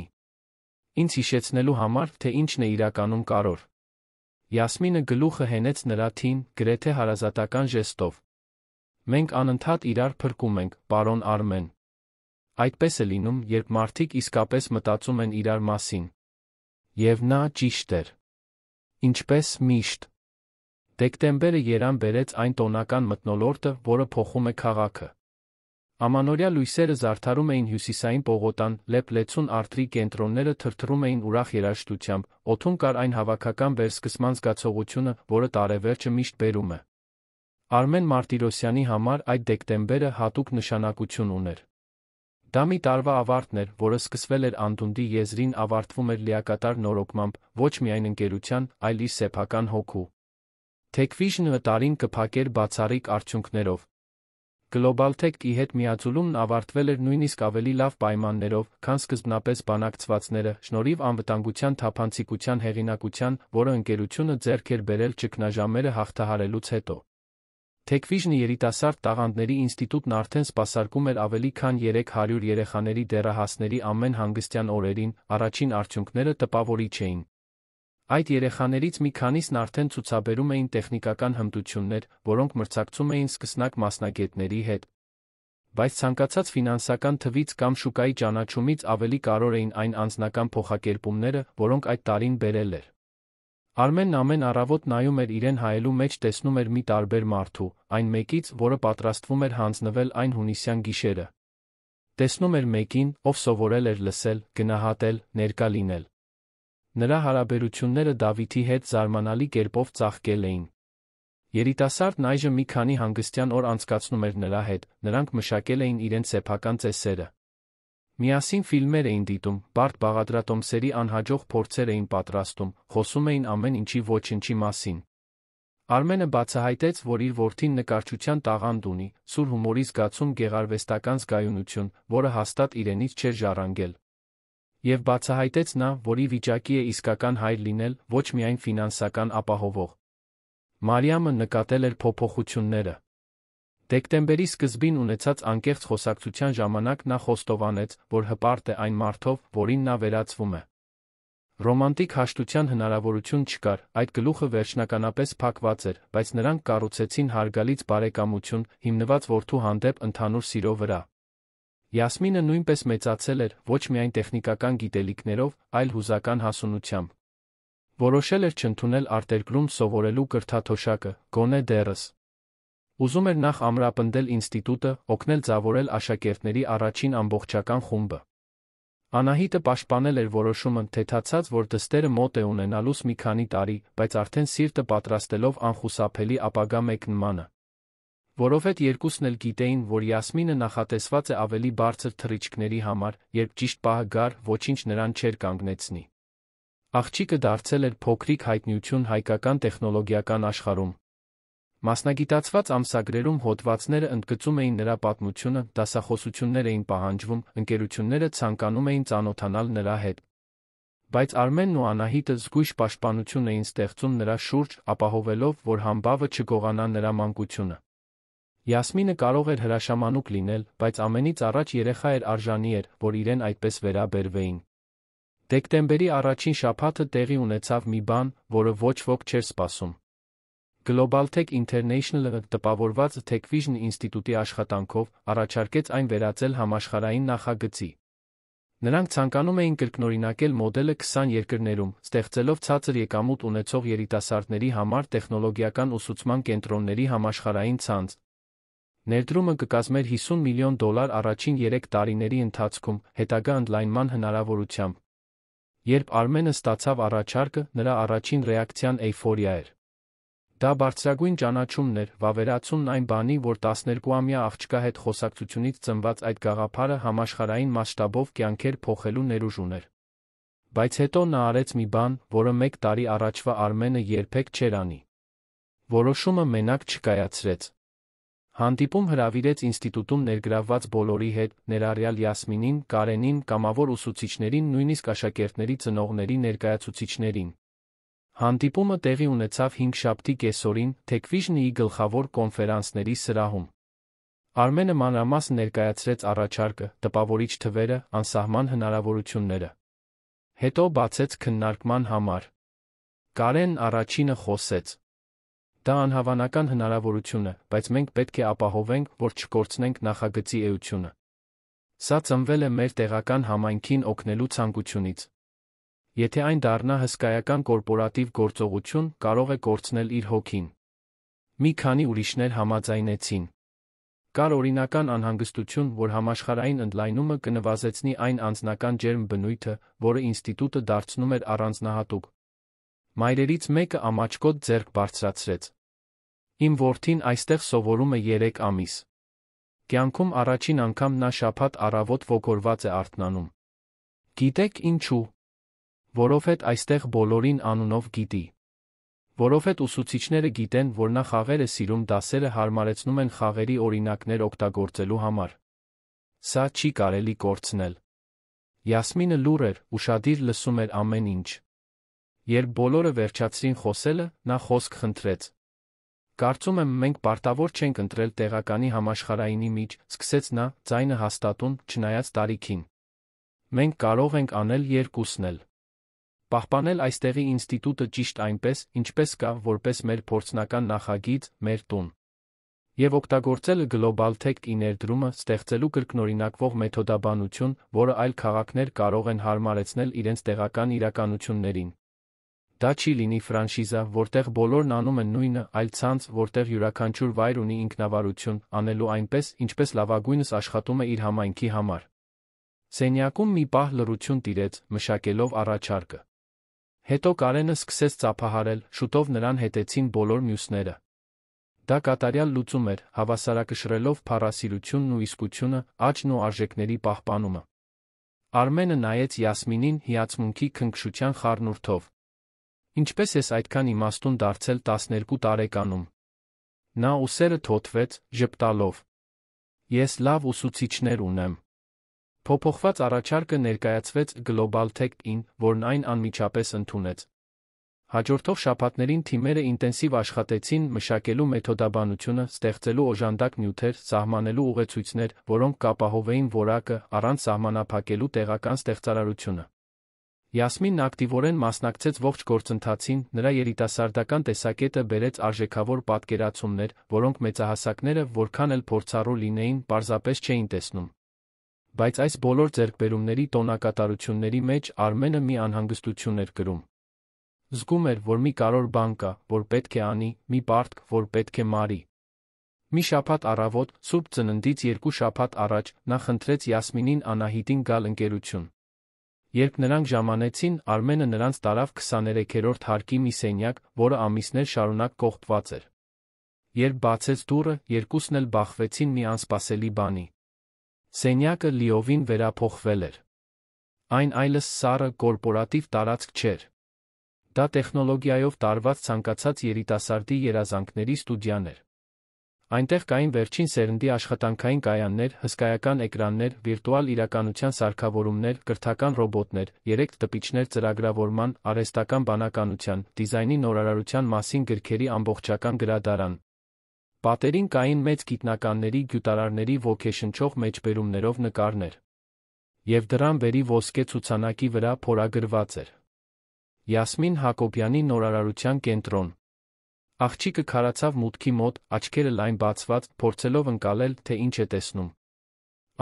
Ինձ հիշեցնելու համար, թե ինչն է իրականում կարևոր։ Յասմինը գլուխը հենեց նրա թին, գրեթե հարազատական ժեստով։ Մենք անընդհատ իրար փրկում ենք, պարոն Արմեն։ Այդպես է լինում, երբ մարդիկ իսկապես մտածում են իրար մասին։ Եվ նա ճիշտ էր։ Ինչպես միշտ։ Դեկտեմբերը երան բերեց այն տոնական մթնոլորտը, որը փոխում է քաղաքը։ Ամանորյա լույսերը զարդարում էին հյուսիսային պողոտան, լեփ-լեցուն արթրի կենտրոնները թրթռում էին ուրախ երաժշտությամբ, օդում կար այն հավաքական վերսկսման զգացողությունը, որը տարեվերջը միշտ բերում է։ Արմեն Մարտիրոսյանի համար այդ դեկտեմբերը հատուկ նշանակություն ուներ։ Դա մի տարվա ավարտն էր, որը սկսվել էր Անդունդի եզրին, ավարտվում էր լիակատար նորոգմամբ, ոչ միայն ընկերության, այլ իր սեփական հոգու։ Թեքվիժնը տարին կփակեր բացառիկ արդյունքներով։ Գլոբալ Թեքի հետ միաձուլումն ավարտվել էր նույնիսկ ավելի լավ պայմաններով, քան սկզբնապես բանակցվածները, շնորհիվ անվտանգության թափանցիկության հեղինակության, որը ընկերությունը ձեռք էր բերել ճգնաժամերը հաղթահարելուց հետո։ Թեքվիժնի երիտասարդ տաղանդների ինստիտուտն արդեն սպասարկում էր ավելի քան 300 երեխաների դեռահասների ամեն հանգստյան օրերին, առաջին արդյունքները տպավորիչ էին։ Այդ երեխաներից մի քանիսն արդեն ցուցաբերում էին տեխնիկական հմտություններ, որոնք մրցակցում էին սկսնակ մասնագետների հետ։ Բայց ցանկացած ֆինանսական թվից կամ շուկայի ճանաչումից ավելի կարևոր էին այն անձնական փոխակերպումները, որոնք այդ տարին բերել էր։ Արմենն ամեն առավոտ նայում էր իրեն հայելու մեջ, տեսնում էր մի տարբեր մարդու, այն մեկից, որը պատրաստվում էր հանձնվել այն հունիսյան գիշերը։ Տեսնում էր մեկին, ով սովորել էր լսել, գնահատել, ներկա լինել։ Նրա հարաբերությունները Դավիթի հետ զարմանալի կերպով ծաղկել էին։ Երիտասարդն այժմ մի քանի հանգստյան օր անցկացնում էր նրա հետ, նրանք մշակել էին իրենց սեփական ծեսերը։ Միասին ֆիլմեր էին դիտում, բարդ բաղադրատոմսերի անհաջող փորձեր էին պատրաստում, խոսում էին ամեն ինչի ոչնչի մասին։ Արմենը բացահայտեց, որ իր որդին նկարչության տաղանդ ունի, սուր հումորի զգացում, գեղարվեստական զգայունություն, որը հաստատ իրենից չէր ժառանգել։ Եվ բացահայտեց նա, որ ի վիճակի է իսկական հայր լինել, ոչ միայն ֆինանսական ապահովող։ Մարիամը նկատել էր փոփոխությունները։ Դեկտեմբերի սկզբին ունեցած անկեղծ խոսակցության ժամանակ նա խոստովանեց, որ հպարտ է այն մարդով, որին նա վերածվում է։ Ռոմանտիկ հաշտության հնարավորություն չկար, այդ գլուխը վերջնականապես փակված էր, բայց նրանք կառուցեցին հարգալից բարեկամություն, հիմնված որդու հանդեպ ընդհանուր սիրո վրա։ Յասմինը նույնպես մեծացել էր, ոչ միայն տեխնիկական գիտելիքներով, այլ հուզական հասունությամբ։ Որոշել էր չընդունել արտերկրում սովորելու կրթաթոշակը, գոնե դեռս։ Ուզում էր նախ ամրապնդել ինստիտուտը, օգնել ձևավորել աշակերտների առաջին ամբողջական խումբը։ Անահիտը պաշտպանել էր որոշումը, թեթացած, որ դստերը մոտ է ունենալուց մի քանի տարի, բայց արդեն սիրտը պատրաստելով անխուսափելի ապագա մեկնմանը։ Որովհետև երկուսն էլ գիտեին, որ Յասմինը նախատեսված է ավելի բարձր թռիչքների համար, երբ ճիշտ պահը գար, ոչինչ նրան չէր կանգնեցնի։ Աղջիկը դարձել էր փոքրիկ հայտնիություն հայկական տեխնոլոգիական աշխարհում։ Մասնագիտացված ամսագրերում հոդվածները ընդգծում էին նրա պատմությունը, դասախոսություններ էին պահանջվում, ընկերությունները ցանկանում էին ծանոթանալ նրա հետ։ Բայց Արմենն ու Անահիտը զգույշ պաշտպանություն էին ստեղծում նրա շուրջ, ապահովելով, որ համբավը չգողանա նրա մանկությունը։ Յասմինը կարող էր հրաշամանուկ լինել, բայց ամենից առաջ երեխա էր, արժանի էր, որ իրեն այդպես վերաբերվեին։ Դեկտեմբերի առաջին շաբաթը տեղի ունեցավ մի բան, որը ոչ ոք չէր սպասում։ Global Tech International-ը տպավորված TechVision ինստիտուտի աշխատանքով առաջարկեց այն վերածել համաշխարհային նախագծի։ Նրանք ցանկանում էին կրկնօրինակել մոդելը 20 երկրներում, ստեղծելով ցածր եկամուտ ունեցող երիտասարդների համար տեխնոլոգիական ուսուցման կենտրոնների համաշխարհային ցանց։ Ներդրումը կկազմեր $50 միլիոն առաջին 3 տարիների ընթացքում, հետագա ընդլայնման հնարավորությամբ։ Երբ Արմենը ստացավ առաջարկը, նրա առաջին ռեակցիան էյֆորիա էր։ Դա բարձրագույն ճանաչումն էր, վավերացումն այն բանի, որ 12-ամյա աղջկա հետ խոսակցությունից ծնված այդ գաղափարը համաշխարհային մասշտաբով կյանքեր փոխելու ներուժ ուներ։ Բայց հետո նա արեց մի բան, որը 1 տարի առաջվա Արմենը երբեք չէր անի։ Որոշումը մենակ չկայացրեց։ Հանդիպում հրավիրեց ինստիտուտում ներգրավված բոլորի հետ, ներառյալ Յասմինին, Կարենին, կամավոր ուսուցիչներին, նույնիսկ աշակերտների ծնողների ներկայացուցիչներին։ Հանդիպումը տեղի ունեցավ 5-շաբթի կեսօրին TechVision-ի գլխավոր կոնֆերանսների սրահում։ Արմենը մանրամասն ներկայացրեց առաջարկը, տպավորիչ թվերը, անսահման հնարավորությունները։ Հետո բացեց քննարկման համար։ Կարենն առաջինը խոսեց։ Դա անհավանական հնարավորություն է, բայց մենք պետք է ապահովենք, որ չկորցնենք նախագծի էությունը։ Սա ծնվել է մեր տեղական համայնքին օգնելու ցանկությունից։ Եթե այն դառնա հսկայական կորպորատիվ գործողություն, կարող է կորցնել իր հոգին։ Մի քանի ուրիշներ համաձայնեցին։ Կար օրինական անհանգստություն, որ համաշխարհային ընդլայնումը կնվազեցնի այն անձնական ջերմ բնույթը, որը ինստիտուտը դարձնում էր առանձնահատուկ։ Մայրերից մեկը ամաչկոտ ձեռք բարձրացրեց։ Իմ որդին այստեղ սովորում է 3 ամիս։ Կյանքում առաջին անգամ նա շաբաթ առավոտ ոգորված է արթնանում։ Գիտեք ինչու։ Որովհետև այստեղ բոլորին անունով գիտի։ Որովհետև ուսուցիչները գիտեն, որ նա խաղեր է սիրում, դասերը հարմարեցնում են խաղերի օրինակներ օգտագործելու համար։ Սա չի կարելի կորցնել։ Յասմինը լուռ էր, ուշադիր լսում էր ամեն ինչ։ Երբ բոլորը վերջացրին խոսելը, նա խոսք խնդրեց։ Կարծում եմ, մենք պարտավոր չենք ընտրել տեղականի համաշխարհայինի միջ, սկսեց նա, ձայնը հաստատուն, չնայած տարիքին։ Մենք կարող ենք անել երկուսն էլ։ Պահպանել այստեղի ինստիտուտը ճիշտ այնպես, ինչպես կա, որպես մեր փորձնական նախագիծ, մեր տուն։ Եվ օգտագործել Global Tech-ի ներդրումը, ստեղծելու կրկնօրինակվող մեթոդաբանություն, որը այլ քաղաքներ կարող են հարմարեցնել իրենց տեղական իրականություններին։ Դա չի լինի ֆրանշիզա, որտեղ բոլորն անում են նույնը, այլ ցանց, որտեղ յուրաքանչյուր վայր ունի ինքնավարություն, անելու այնպես, ինչպես լավագույնս աշխատում է իր համայնքի համար։ Սենյակում մի պահ լռություն տիրեց, մշակելով առաջարկը։ Հետո Կարենը սկսեց ծափահարել, շուտով նրան հետեցին բոլոր մյուսները։ Դա կատարյալ լուծում էր, հավասարակշռելով փառասիրությունն ու իսկությունը, աճն ու արժեքների պահպանումը։ Արմենը նայեց Յասմինին հիացմունքի քնքշության խառնուրդով։ Ինչպես ես այդքան իմաստուն դարձել 12 տարեկանում։ Նա ուսերը թոթվեց, ժպտալով։ Ես լավ ուսուցիչներ ունեմ։ Փոփոխված առաջարկը ներկայացվեց Global Tech-ին, որն այն անմիջապես ընդունեց։ Հաջորդող շաբաթներին թիմերը ինտենսիվ աշխատեցին մշակելու մեթոդաբանությունը, ստեղծելու օժանդակ նյութեր, սահմանելու ուղեցույցներ, որոնք կապահովեին որակը, առանց սահմանափակելու տեղական ստեղծարարությունը։ Յասմինն ակտիվորեն մասնակցեց ողջ գործընթացին, նրա երիտասարդական տեսակետը բերեց արժեքավոր պատկերացումներ, որոնք մեծահասակները, որքան էլ փորձառու լինեին, պարզապես չէին տեսնում։ Բայց այս բոլոր ձեռքբերումների տոնակատարությունների մեջ Արմենը մի անհանգստություն էր կրում։ Զգում էր, որ մի կարևոր բան կա, որ պետք է անի, մի պարտք, որ պետք է մարի։ Մի շաբաթ առավոտ, Սուրբ Ծննդից 2 շաբաթ առաջ, նա խնդրեց Յասմինին Անահիտին գալ ընկերություն։ Երբ նրանք ժամանեցին, Արմենը նրանց տարավ 23-րդ հարկի մի սենյակ, որը ամիսներ շարունակ կողպված էր։ Երբ բացեց դուռը, երկուսն էլ բախվեցին մի անսպասելի բանի։ Սենյակը լիովին վերափոխվել էր։ Այն այլս սառը, կորպորատիվ տարածք չէր։ Դա տեխնոլոգիայով տարված ցանկացած երիտասարդի երազանքների ստուդիան էր։ Այնտեղ կային վերջին սերնդի աշխատանքային կայաններ, հսկայական էկրաններ, վիրտուալ իրականության սարքավորումներ, կրթական ռոբոտներ, 3 տպիչներ ծրագրավորման, արհեստական բանականության, դիզայնի նորարարության մասին գրքերի ամբողջական գրադարան։ Պատերին կային մեծ գիտնականների, գյուտարարների ոգեշնչող մեջբերումներով նկարներ։ Եվ դրան վերի ոսկե ցուցանակի վրա փորագրված էր. Յասմին Հակոբյանի նորարարության կենտրոն։ Աղջիկը քարացավ մուտքի մոտ, աչքերը լայն բացված, փորձելով ընկալել, թե ինչ է տեսնում։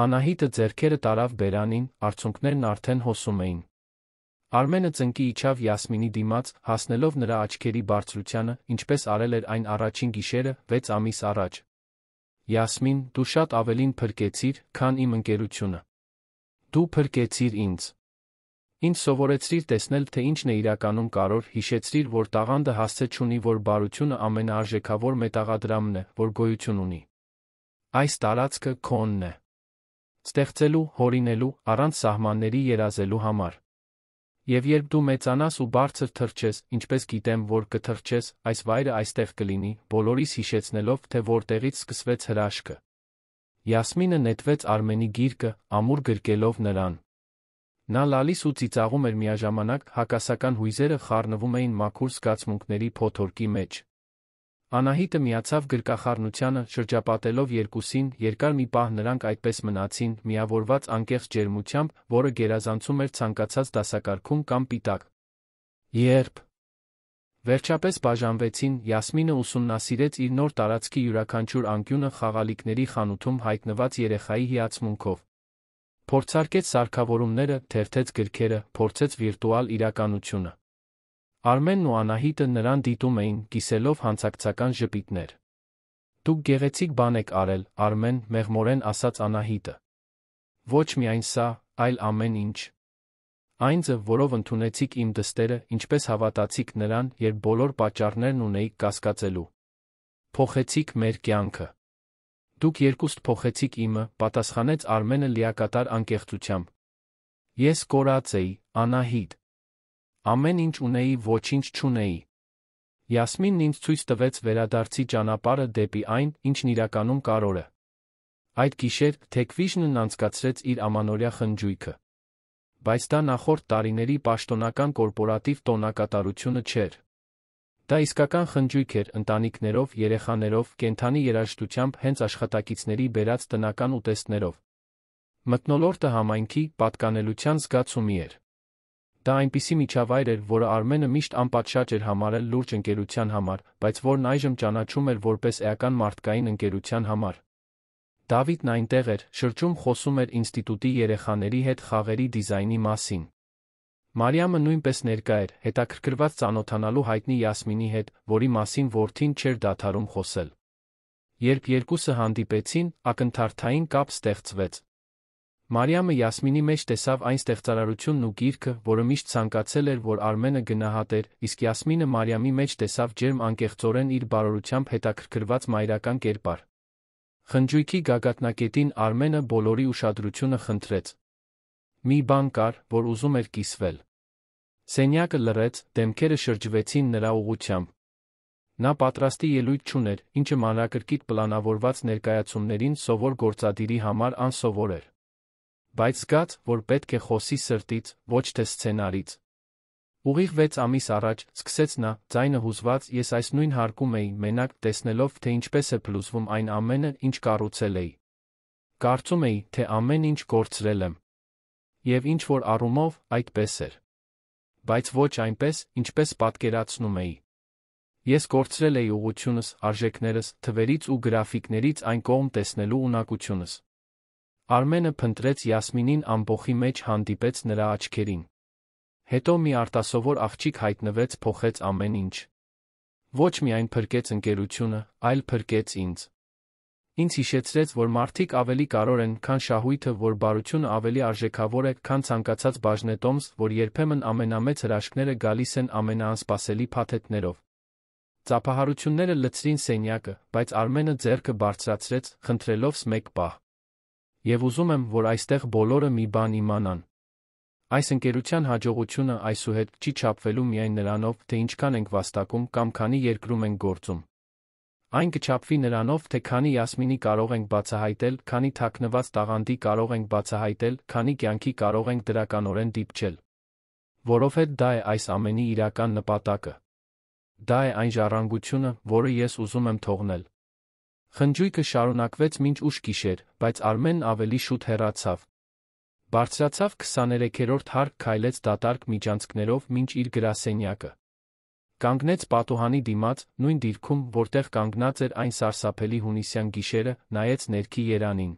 Անահիտը ձեռքերը տարավ բերանին, արցունքներն արդեն հոսում էին։ Արմենը ծնկի իջավ Յասմինի դիմաց, հասնելով նրա աչքերի բարձրությանը, ինչպես արել էր այն առաջին գիշերը, 6 ամիս առաջ։ Յասմին, դու շատ ավելին փրկեցիր, քան իմ ընկերությունը։ Դու փրկեցիր ինձ։ Ինձ սովորեցրիր տեսնել, թե ինչն է իրականում կարոր, հիշեցրիր, որ տաղանդը հասցե չունի, որ բարությունը ամենաարժեքավոր մետաղադրամն է, որ գոյություն ունի։ Այս տարածքը քոնն է։ Ստեղծելու, հորինելու, առանց սահմանների երազելու համար։ Եվ երբ դու մեծանաս ու բարձր թռչես, ինչպես գիտեմ, որ կթռչես, այս վայրը այստեղ կլինի, բոլորիս հիշեցնելով, թե որտեղից սկսվեց հրաշքը։ Յասմինը նետվեց Արմենի գիրկը, ամուր գրկելով նրան։ Նա լալիս ու ծիծաղում էր միաժամանակ, հակասական հույզերը խառնվում էին մաքուր զգացմունքների փոթորկի մեջ։ Անահիտը միացավ գրկախառնությանը, շրջապատելով երկուսին, երկար մի պահ նրանք այդպես մնացին, միավորված անկեղծ ջերմությամբ, որը գերազանցում էր ցանկացած դասակարգում կամ պիտակ։ Երբ վերջապես բաժանվեցին, Յասմինը ուսումնասիրեց իր նոր տարածքի յուրաքանչյուր անկյունը խաղալիքների խանութում հայտնված երեխայի հիացմունքով։ Փորձարկեց սարքավորումները, թերթեց գրքերը, փորձեց վիրտուալ իրականությունը։ Արմենն ու Անահիտը նրան դիտում էին, կիսելով հանցակցական ժպիտներ։ Դուք գեղեցիկ բան եք արել, Արմեն, մեղմորեն ասաց Անահիտը։ Ոչ միայն սա, այլ ամեն ինչ։ Այն ձը, որով ընդունեցիք իմ դստերը, ինչպես հավատացիք նրան, երբ բոլոր պատճառներն ունեիք կասկածելու։ Փոխեցիք մեր կյանքը։ Դուք երկուստ փոխեցիք իմը, պատասխանեց Արմենը լիակատար անկեղծությամբ։ Ես կորած էի, Անահիտ։ Ամեն ինչ ունեի, ոչինչ չունեի։ Յասմինն ինձ ցույց տվեց վերադարձի ճանապարհը դեպի այն, ինչն իրականում կարոր է։ Այդ գիշեր Թեքվիժնն անցկացրեց իր ամանորյա խնջույքը։ Բայց դա նախորդ տարիների պաշտոնական կորպորատիվ տոնակատարությունը չէր։ Դա իսկական խնջույք էր ընտանիքներով, երեխաներով, կենդանի երաժշտությամբ, հենց աշխատակիցների բերած տնական ուտեստներով։ Մթնոլորտը համայնքի, պատկանելության զգացումի էր։ Դա այնպիսի միջավայր էր, որը Արմենը միշտ անպատշաճ էր համարել լուրջ ընկերության համար, բայց որն այժմ ճանաչում էր որպես էական մարդկային ընկերության համար։ Դավիթն այնտեղ էր, շրջում խոսում էր ինստիտուտի երեխաների հետ խաղերի դիզայնի մասին։ Մարիամը նույնպես ներկա էր, հետաքրքրված ծանոթանալու հայտնի Յասմինի հետ, որի մասին որդին չէր դադարում խոսել։ Երբ երկուսը հանդիպեցին, ակնթարթային կապ ստեղծվեց։ Մարիամը Յասմինի մեջ տեսավ այն ստեղծարարությունն ու գիրքը, որը միշտ ցանկացել էր, որ Արմենը գնահատեր, իսկ Յասմինը Մարիամի մեջ տեսավ ջերմ անկեղծորեն իր բարօրությամբ հետաքրքրված մայրական կերպար։ Խնջույքի գագաթնակետին Արմենը բոլորի ուշադրությունը խնդրեց։ Մի բան կար, որ ուզում էր կիսվել։ Սենյակը լռեց, դեմքերը շրջվեցին նրա ուղղությամբ։ Նա պատրաստի ելույթ չուներ, ինչը մանրակրկիտ պլանավորված ներկայացումներին սովոր գործադիրի համար անսովոր էր։ Բայց զգաց, որ պետք է խոսի սրտից, ոչ թե սցենարից։ Ուղիղ 6 ամիս առաջ, սկսեց նա, ձայնը հուզված, ես այս նույն հարկում էի, մենակ, տեսնելով, թե ինչպես է փլուզվում այն ամենը, ինչ կառուցել էի։ Կարծում էի, թե ամեն ինչ կորցրել եմ։ Եվ ինչ որ առումով, այդպես էր։ Բայց ոչ այնպես, ինչպես պատկերացնում էի։ Ես կորցրել էի ուղղությունս, արժեքներս, թվերից ու գրաֆիկներից այն կողմ տեսնելու ունակությունս։ Արմենը փնտրեց Յասմինին ամբոխի մեջ, հանդիպեց նրա աչքերին։ Հետո մի արտասովոր աղջիկ հայտնվեց, փոխեց ամեն ինչ։ Ոչ միայն փրկեց ընկերությունը, այլ փրկեց ինձ։ Ինձ հիշեցրեց, որ մարդիկ ավելի կարևոր են, քան շահույթը, որ բարությունը ավելի արժեքավոր է, քան ցանկացած բաժնետոմս, որ երբեմն ամենամեծ հրաշքները գալիս են ամենաանսպասելի փաթեթներով։ Ծափահարությունները լցրին սենյակը, բայց Արմենը ձեռքը բարձրացրեց, խնդրելովս մեկ պահ։ Եվ ուզում եմ, որ այստեղ բոլորը մի բան իմանան։ Այս ընկերության հաջողությունը այսուհետ չի չափվելու միայն նրանով, թե ինչքան ենք վաստակում կամ քանի երկրում ենք գործում։ Այն կչափվի նրանով, թե քանի Յասմինի կարող ենք բացահայտել, քանի թաքնված տաղանդի կարող ենք բացահայտել, քանի կյանքի կարող ենք դրականորեն դիպչել։ Որովհետև դա է այս ամենի իրական նպատակը։ Դա է այն ժառանգությունը, որը ես ուզում եմ թողնել։ Խնջույքը շարունակվեց մինչ ուշ գիշեր, բայց Արմենն ավելի շուտ հեռացավ։ Բարձրացավ 23-րդ հարկ, քայլեց դատարկ միջանցքներով մինչ իր գրասենյակը։ Կանգնեց պատուհանի դիմաց, նույն դիրքում, որտեղ կանգնած էր այն սարսափելի հունիսյան գիշերը, նայեց ներքի երանին։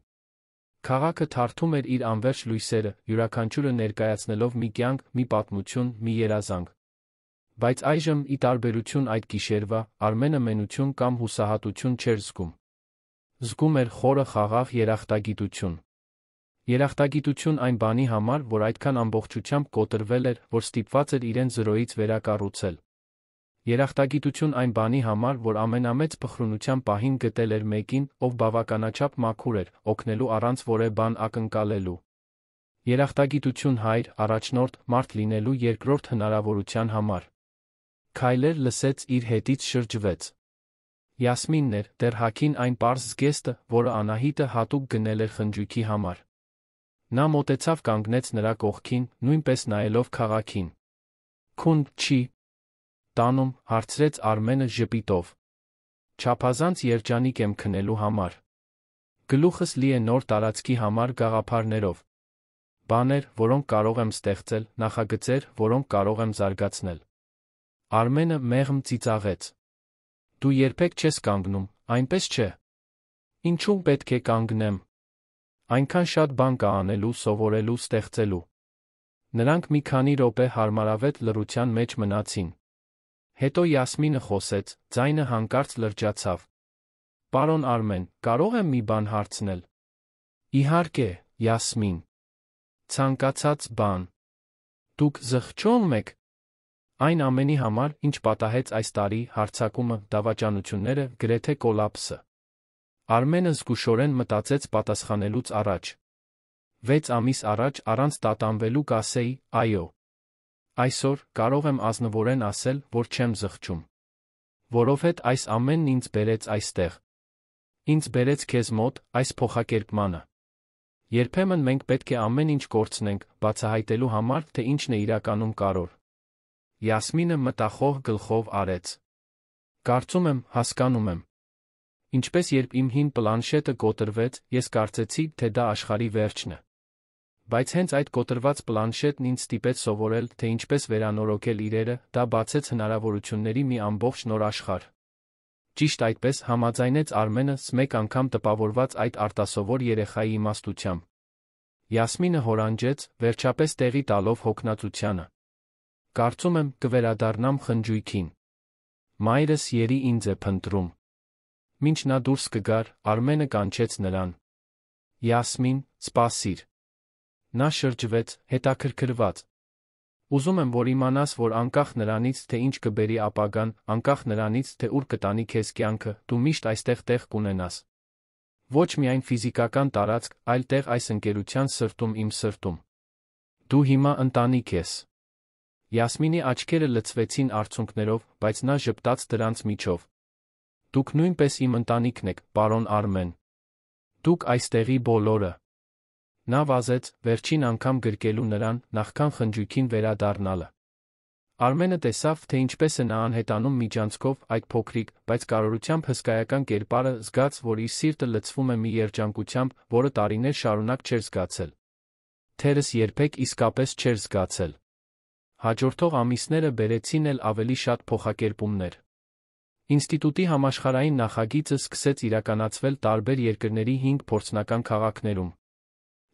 Քաղաքը թարթում էր իր անվերջ լույսերը, յուրաքանչյուրը ներկայացնելով մի կյանք, մի պատմություն, մի երազանք։ Բայց այժմ, ի տարբերություն այդ գիշերվա, Արմենը մենություն կամ հուսահատություն չէր զգում։ Զգում էր խորը խաղաղ երախտագիտություն։ Երախտագիտություն այն բանի համար, որ այդքան ամբողջությամբ կոտրվել էր, որ ստիպված էր իրեն զրոյից վերակառուցել։ Երախտագիտություն այն բանի համար, որ ամենամեծ փխրունության պահին գտել էր մեկին, ով բավականաչափ մաքուր էր, օգնելու առանց որևէ բան ակնկալելու։ Երախտագիտություն հայր, առաջնորդ, մարդ լինելու երկրորդ հնարավորության համար։ Քայլեր լսեց, իր հետից շրջվեց։ Յասմինն էր, դեռ հագին այն պարզ զգեստը, որը Անահիտը հատուկ գնել էր խնջույքի համար։ Նա մոտեցավ, կանգնեց նրա կողքին, նույնպես նայելով քաղաքին։ Քուն չի տանում, հարցրեց Արմենը ժպիտով։ Չափազանց երջանիկ եմ քնելու համար։ Գլուխս լի է նոր տարածքի համար գաղափարներով։ Բաներ, որոնք կարող եմ ստեղծել, նախագծեր, որոնք կարող եմ զարգացնել։ Արմենը մեղմ ծիծաղեց։ Դու երբեք չես կանգնում, այնպես չէ։ Ինչու պետք է կանգնեմ։ Այնքան շատ բան կա անելու, սովորելու, ստեղծելու։ Նրանք մի քանի րոպե հարմարավետ լռության մեջ մնացին։ Հետո Յասմինը խոսեց, ձայնը հանկարծ լրջացավ։ Պարոն Արմեն, կարող եմ մի բան հարցնել։ Իհարկե, Յասմին։ Ցանկացած բան։ Դուք զղջում եք։ Այն ամենի համար, ինչ պատահեց այս տարի, հարձակումը, դավաճանությունները, գրեթե կոլապսը։ Արմենը զգուշորեն մտածեց պատասխանելուց առաջ։ 6 ամիս առաջ առանց տատանվելու կասեի, այո։ Այսօր կարող եմ ազնվորեն ասել, որ չեմ զղջում։ Որովհետև այս ամենն ինձ բերեց այստեղ։ Ինձ բերեց քեզ մոտ, այս փոխակերպմանը։ Երբեմն մենք պետք է ամեն ինչ կորցնենք, բացահայտելու համար, թե ինչն է իրականում կարևոր։ Յասմինը մտախոհ գլխով արեց։ Կարծում եմ, հասկանում եմ։ Ինչպես երբ իմ հին պլանշետը կոտրվեց, ես կարծեցի, թե դա աշխարհի վերջն է։ Բայց հենց այդ կոտրված պլանշետն ինձ ստիպեց սովորել, թե ինչպես վերանորոգել իրերը, դա բացեց հնարավորությունների մի ամբողջ նոր աշխարհ։ Ճիշտ այդպես համաձայնեց Արմենը, մեկ անգամ տպավորված այդ արտասովոր երեխայի իմաստությամբ։ Յասմինը հորանջեց, վերջապես տեղի տալով հոգնածությանը։ Կարծում եմ, կվերադառնամ խնջույքին։ Մայրս երի ինձ է փնտրում։ Մինչ նա դուրս կգար, Արմենը կանչեց նրան։ Յասմին, սպասիր։ Նա շրջվեց, հետաքրքրված։ Ուզում եմ, որ իմանաս, որ անկախ նրանից, թե ինչ կբերի ապագան, անկախ նրանից, թե ուր կտանի քեզ կյանքը, դու միշտ այստեղ տեղ կունենաս։ Ոչ միայն ֆիզիկական տարածք, այլ տեղ այս ընկերության սրտում, իմ սրտում։ Դու հիմա ընտանիք ես։ Յասմինի աչքերը լցվեցին արցունքներով, բայց նա ժպտաց դրանց միջով։ Դուք նույնպես իմ ընտանիքն եք, պարոն Արմեն։ Դուք այստեղի բոլորը։ Նա վազեց, վերջին անգամ գրկելու նրան, նախքան խնջույքին վերադառնալը։ Արմենը տեսավ, թե ինչպես է նա անհետանում միջանցքով այդ փոքրիկ, բայց կարողությամբ հսկայական կերպարը, զգաց, որ իր սիրտը լցվում է մի երջանկությամբ, որը տարիներ շարունակ չէր զգացել։ Թերս երբեք իսկապես չէր զգացել։ Հաջորդող ամիսները բերեցին էլ ավելի շատ փոխակերպումներ։ Ինստիտուտի համաշխարհային նախագիծը սկսեց իրականացվել տարբեր երկրների 5 փորձնական քաղաքներում։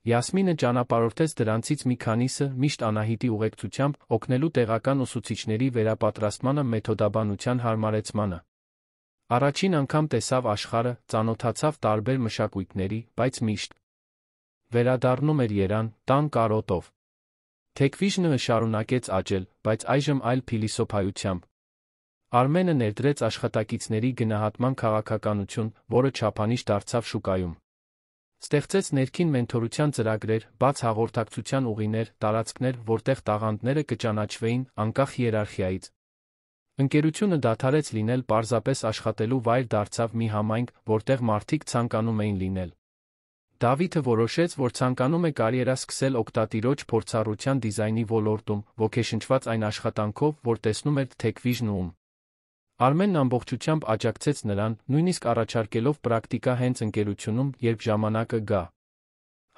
Յասմինը ճանապարհորդեց դրանցից մի քանիսը, միշտ Անահիտի ուղեկցությամբ, օգնելու տեղական ուսուցիչների վերապատրաստմանը, մեթոդաբանության հարմարեցմանը։ Առաջին անգամ տեսավ աշխարհը, ծանոթացավ տարբեր մշակույթների, բայց միշտ վերադառնում էր երան, տան կարոտով։ Թեքվիժնը շարունակեց աճել, բայց այժմ այլ փիլիսոփայությամբ։ Արմենը ներդրեց աշխատակիցների գնահատման քաղաքականություն, որը չափանիշ դարձավ շուկայում։ Ստեղծեց ներքին մենթորության ծրագրեր, բաց հաղորդակցության ուղիներ, տարածքներ, որտեղ տաղանդները կճանաչվեին, անկախ հիերարխիայից։ Ընկերությունը դադարեց լինել պարզապես աշխատելու վայր, դարձավ մի համայնք, որտեղ մարդիկ ցանկանում էին լինել։ Դավիթը որոշեց, որ ցանկանում է կարիերա սկսել օգտատիրոջ փորձառության դիզայնի ոլորտում, ոգեշնչված այն աշխատանքով, որ տեսնում էր Թեքվիժնում։ Արմենն ամբողջությամբ աջակցեց նրան, նույնիսկ առաջարկելով պրակտիկա հենց ընկերությունում, երբ ժամանակը գա։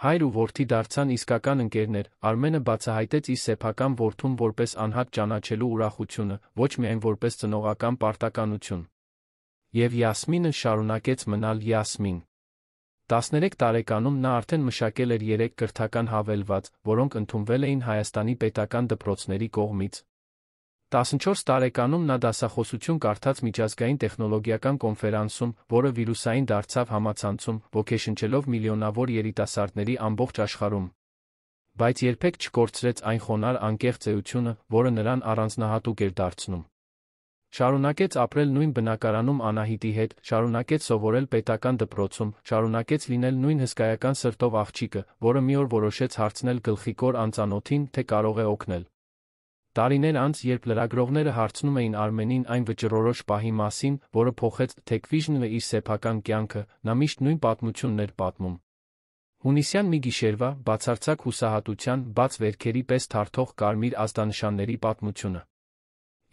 Հայր ու որդի դարձան իսկական ընկերներ, Արմենը բացահայտեց իր սեփական որդուն որպես անհատ ճանաչելու ուրախությունը, ոչ միայն որպես ծնողական պարտականություն։ Եվ Յասմինը շարունակեց մնալ Յասմին։ 13 տարեկանում նա արդեն մշակել էր 3 կրթական հավելված, որոնք ընդունվել էին Հայաստանի պետական դպրոցների կողմից։ 14 տարեկանում նա դասախոսություն կարդաց միջազգային տեխնոլոգիական կոնֆերանսում, որը վիրուսային դարձավ համացանցում, ոգեշնչելով միլիոնավոր երիտասարդների ամբողջ աշխարհում։ Բայց երբեք չկորցրեց այն խոնարհ անկեղծ էությունը, որը նրան առանձնահատուկ էր դարձնում։ Շարունակեց ապրել նույն բնակարանում Անահիտի հետ, շարունակեց սովորել պետական դպրոցում, շարունակեց լինել նույն հսկայական սրտով աղջիկը, որը մի օր որոշեց հարցնել գլխիկոր անծանոթին, թե կարող է օգնել։ Տարիներ անց, երբ լրագրողները հարցնում էին Արմենին այն վճռորոշ պահի մասին, որը փոխեց Tech-Vision-ը իր սեփական կյանքը, նա միշտ նույն պատմությունն էր պատմում։ Հունիսյան մի գիշերվա, բացարձակ հուսահատության, բաց վերքերի պես թարթող կարմիր ազդանշանների պատմությունը։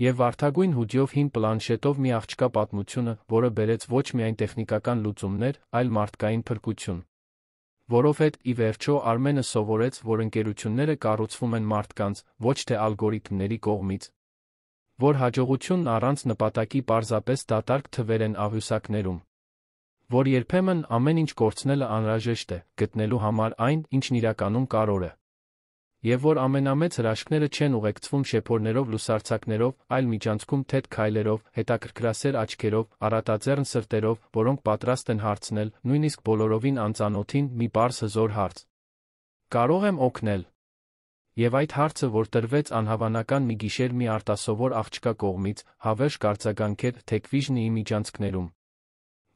Եվ վարդագույն հուդյով հին պլանշետով մի աղջկա պատմությունը, որը բերեց ոչ միայն տեխնիկական լուծումներ, այլ մարդկային փրկություն։ Որովհետև, ի վերջո, Արմենը սովորեց, որ ընկերությունները կառուցվում են մարդկանց, ոչ թե ալգորիթմների կողմից։ Որ հաջողությունն առանց նպատակի պարզապես դատարկ թվեր են աղյուսակներում։ Որ երբեմն ամեն ինչ կորցնելը անհրաժեշտ է, գտնելու համար այն, ինչն իրականում կարևոր է։ Եվ որ ամենամեծ հրաշքները չեն ուղեկցվում շեփորներով լուսարձակներով, այլ միջանցքում թեթ քայլերով, հետաքրքրասեր աչքերով, առատաձեռն սրտերով, որոնք պատրաստ են հարցնել, նույնիսկ բոլորովին անծանոթին, մի պարզ հզոր հարց. Կարո՞ղ եմ օգնել։ Եվ այդ հարցը, որ տրվեց անհավանական մի գիշեր մի արտասովոր աղջկա կողմից, հավերժ կարձագանքեր Tech-Vision-ի միջանցքներում։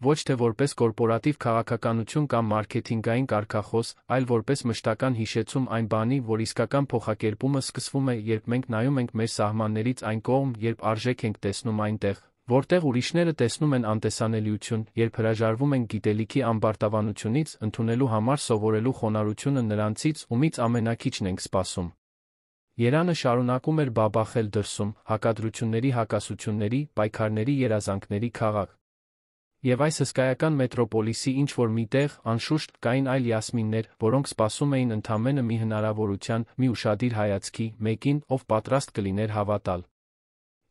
Ոչ թե որպես կորպորատիվ քաղաքականություն կամ մարքեթինգային կարգախոս, այլ որպես մշտական հիշեցում այն բանի, որ իսկական փոխակերպումը սկսվում է, երբ մենք նայում ենք մեր սահմաններից այն կողմ, երբ արժեք ենք տեսնում այնտեղ, որտեղ ուրիշները տեսնում են անտեսանելիություն, երբ հրաժարվում ենք գիտելիքի ամբարտավանությունից, ընդունելու համար սովորելու խոնարհությունը նրանցից, ումից ամենաքիչն ենք սպասում։ Երանը շարունակում էր բաբախել դրսում, հակադրությունների հակասությունների, պայքարների երազանքների քաղաք։ Եվ այս հսկայական մետրոպոլիսի ինչ-որ մի տեղ, անշուշտ, կային այլ Յասմիններ, որոնք սպասում էին ընդամենը մի հնարավորության, մի ուշադիր հայացքի, մեկին, ով պատրաստ կլիներ հավատալ։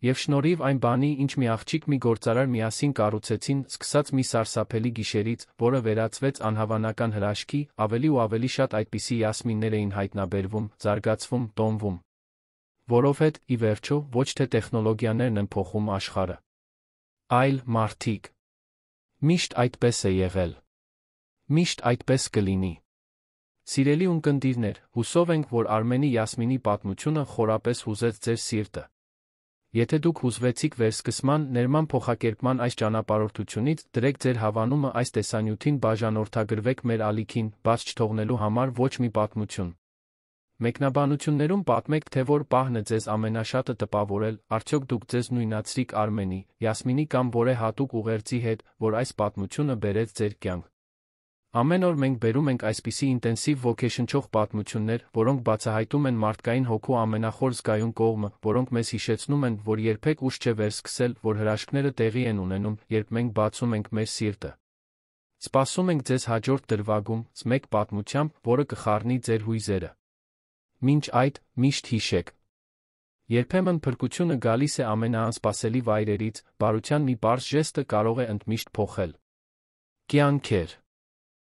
Եվ շնորհիվ այն բանի, ինչ մի աղջիկ մի գործարար միասին կառուցեցին, սկսած մի սարսափելի գիշերից, որը վերածվեց անհավանական հրաշքի, ավելի ու ավելի շատ այդպիսի Յասմիններ էին հայտնաբերվում, զարգացվում, տոնվում։ Որովհետև, ի վերջո, ոչ թե տեխնոլոգիաներն են փոխում աշխարհը, այլ մարդիկ։ Միշտ այդպես է եղել։ Միշտ այդպես կլինի։ Սիրելի ունկնդիրներ, հուսով ենք, որ Արմենի Յասմինի պատմությունը խորապես հուզեց ձեր սիրտը։ Եթե դուք հուզվեցիք վերսկսման, ներման փոխակերպման այս ճանապարհորդությունից, դրեք ձեր հավանումը այս տեսանյութին բաժանորդագրվեք մեր ալիքին, բաց չթողնելու համար ոչ մի պատմություն։ Մեկնաբանություններում պատմեք, թե որ պահն է ձեզ ամենաշատը տպավորել, արդյոք դուք ձեզ նույնացրիք Արմենի, Յասմինի կամ որե հատուկ ուղերձի հետ, որ այս պատմությունը բերեց ձեր կյանք։ Ամեն օր մենք բերում ենք այսպիսի ինտենսիվ ոգեշնչող պատմություններ, որոնք բացահայտում են մարդկային հոգու ամենախոր զգայուն կողմը, որոնք մեզ հիշեցնում են, որ երբեք ուշ չէ վերսկսել, որ հրաշքները տեղի են ունենում, երբ մենք բացում ենք մեր սիրտը։ Սպասում ենք ձեզ հաջորդ դրվագում, մեկ պատմությամբ, որը կխառնի ձեր հույզերը։ Մինչ այդ, միշտ հիշեք. երբեմն փրկությունը գալիս է ամենաանսպասելի վայրերից, բարության մի պարզ ժեստը կարող է ընդմիշտ փոխել կյանքեր։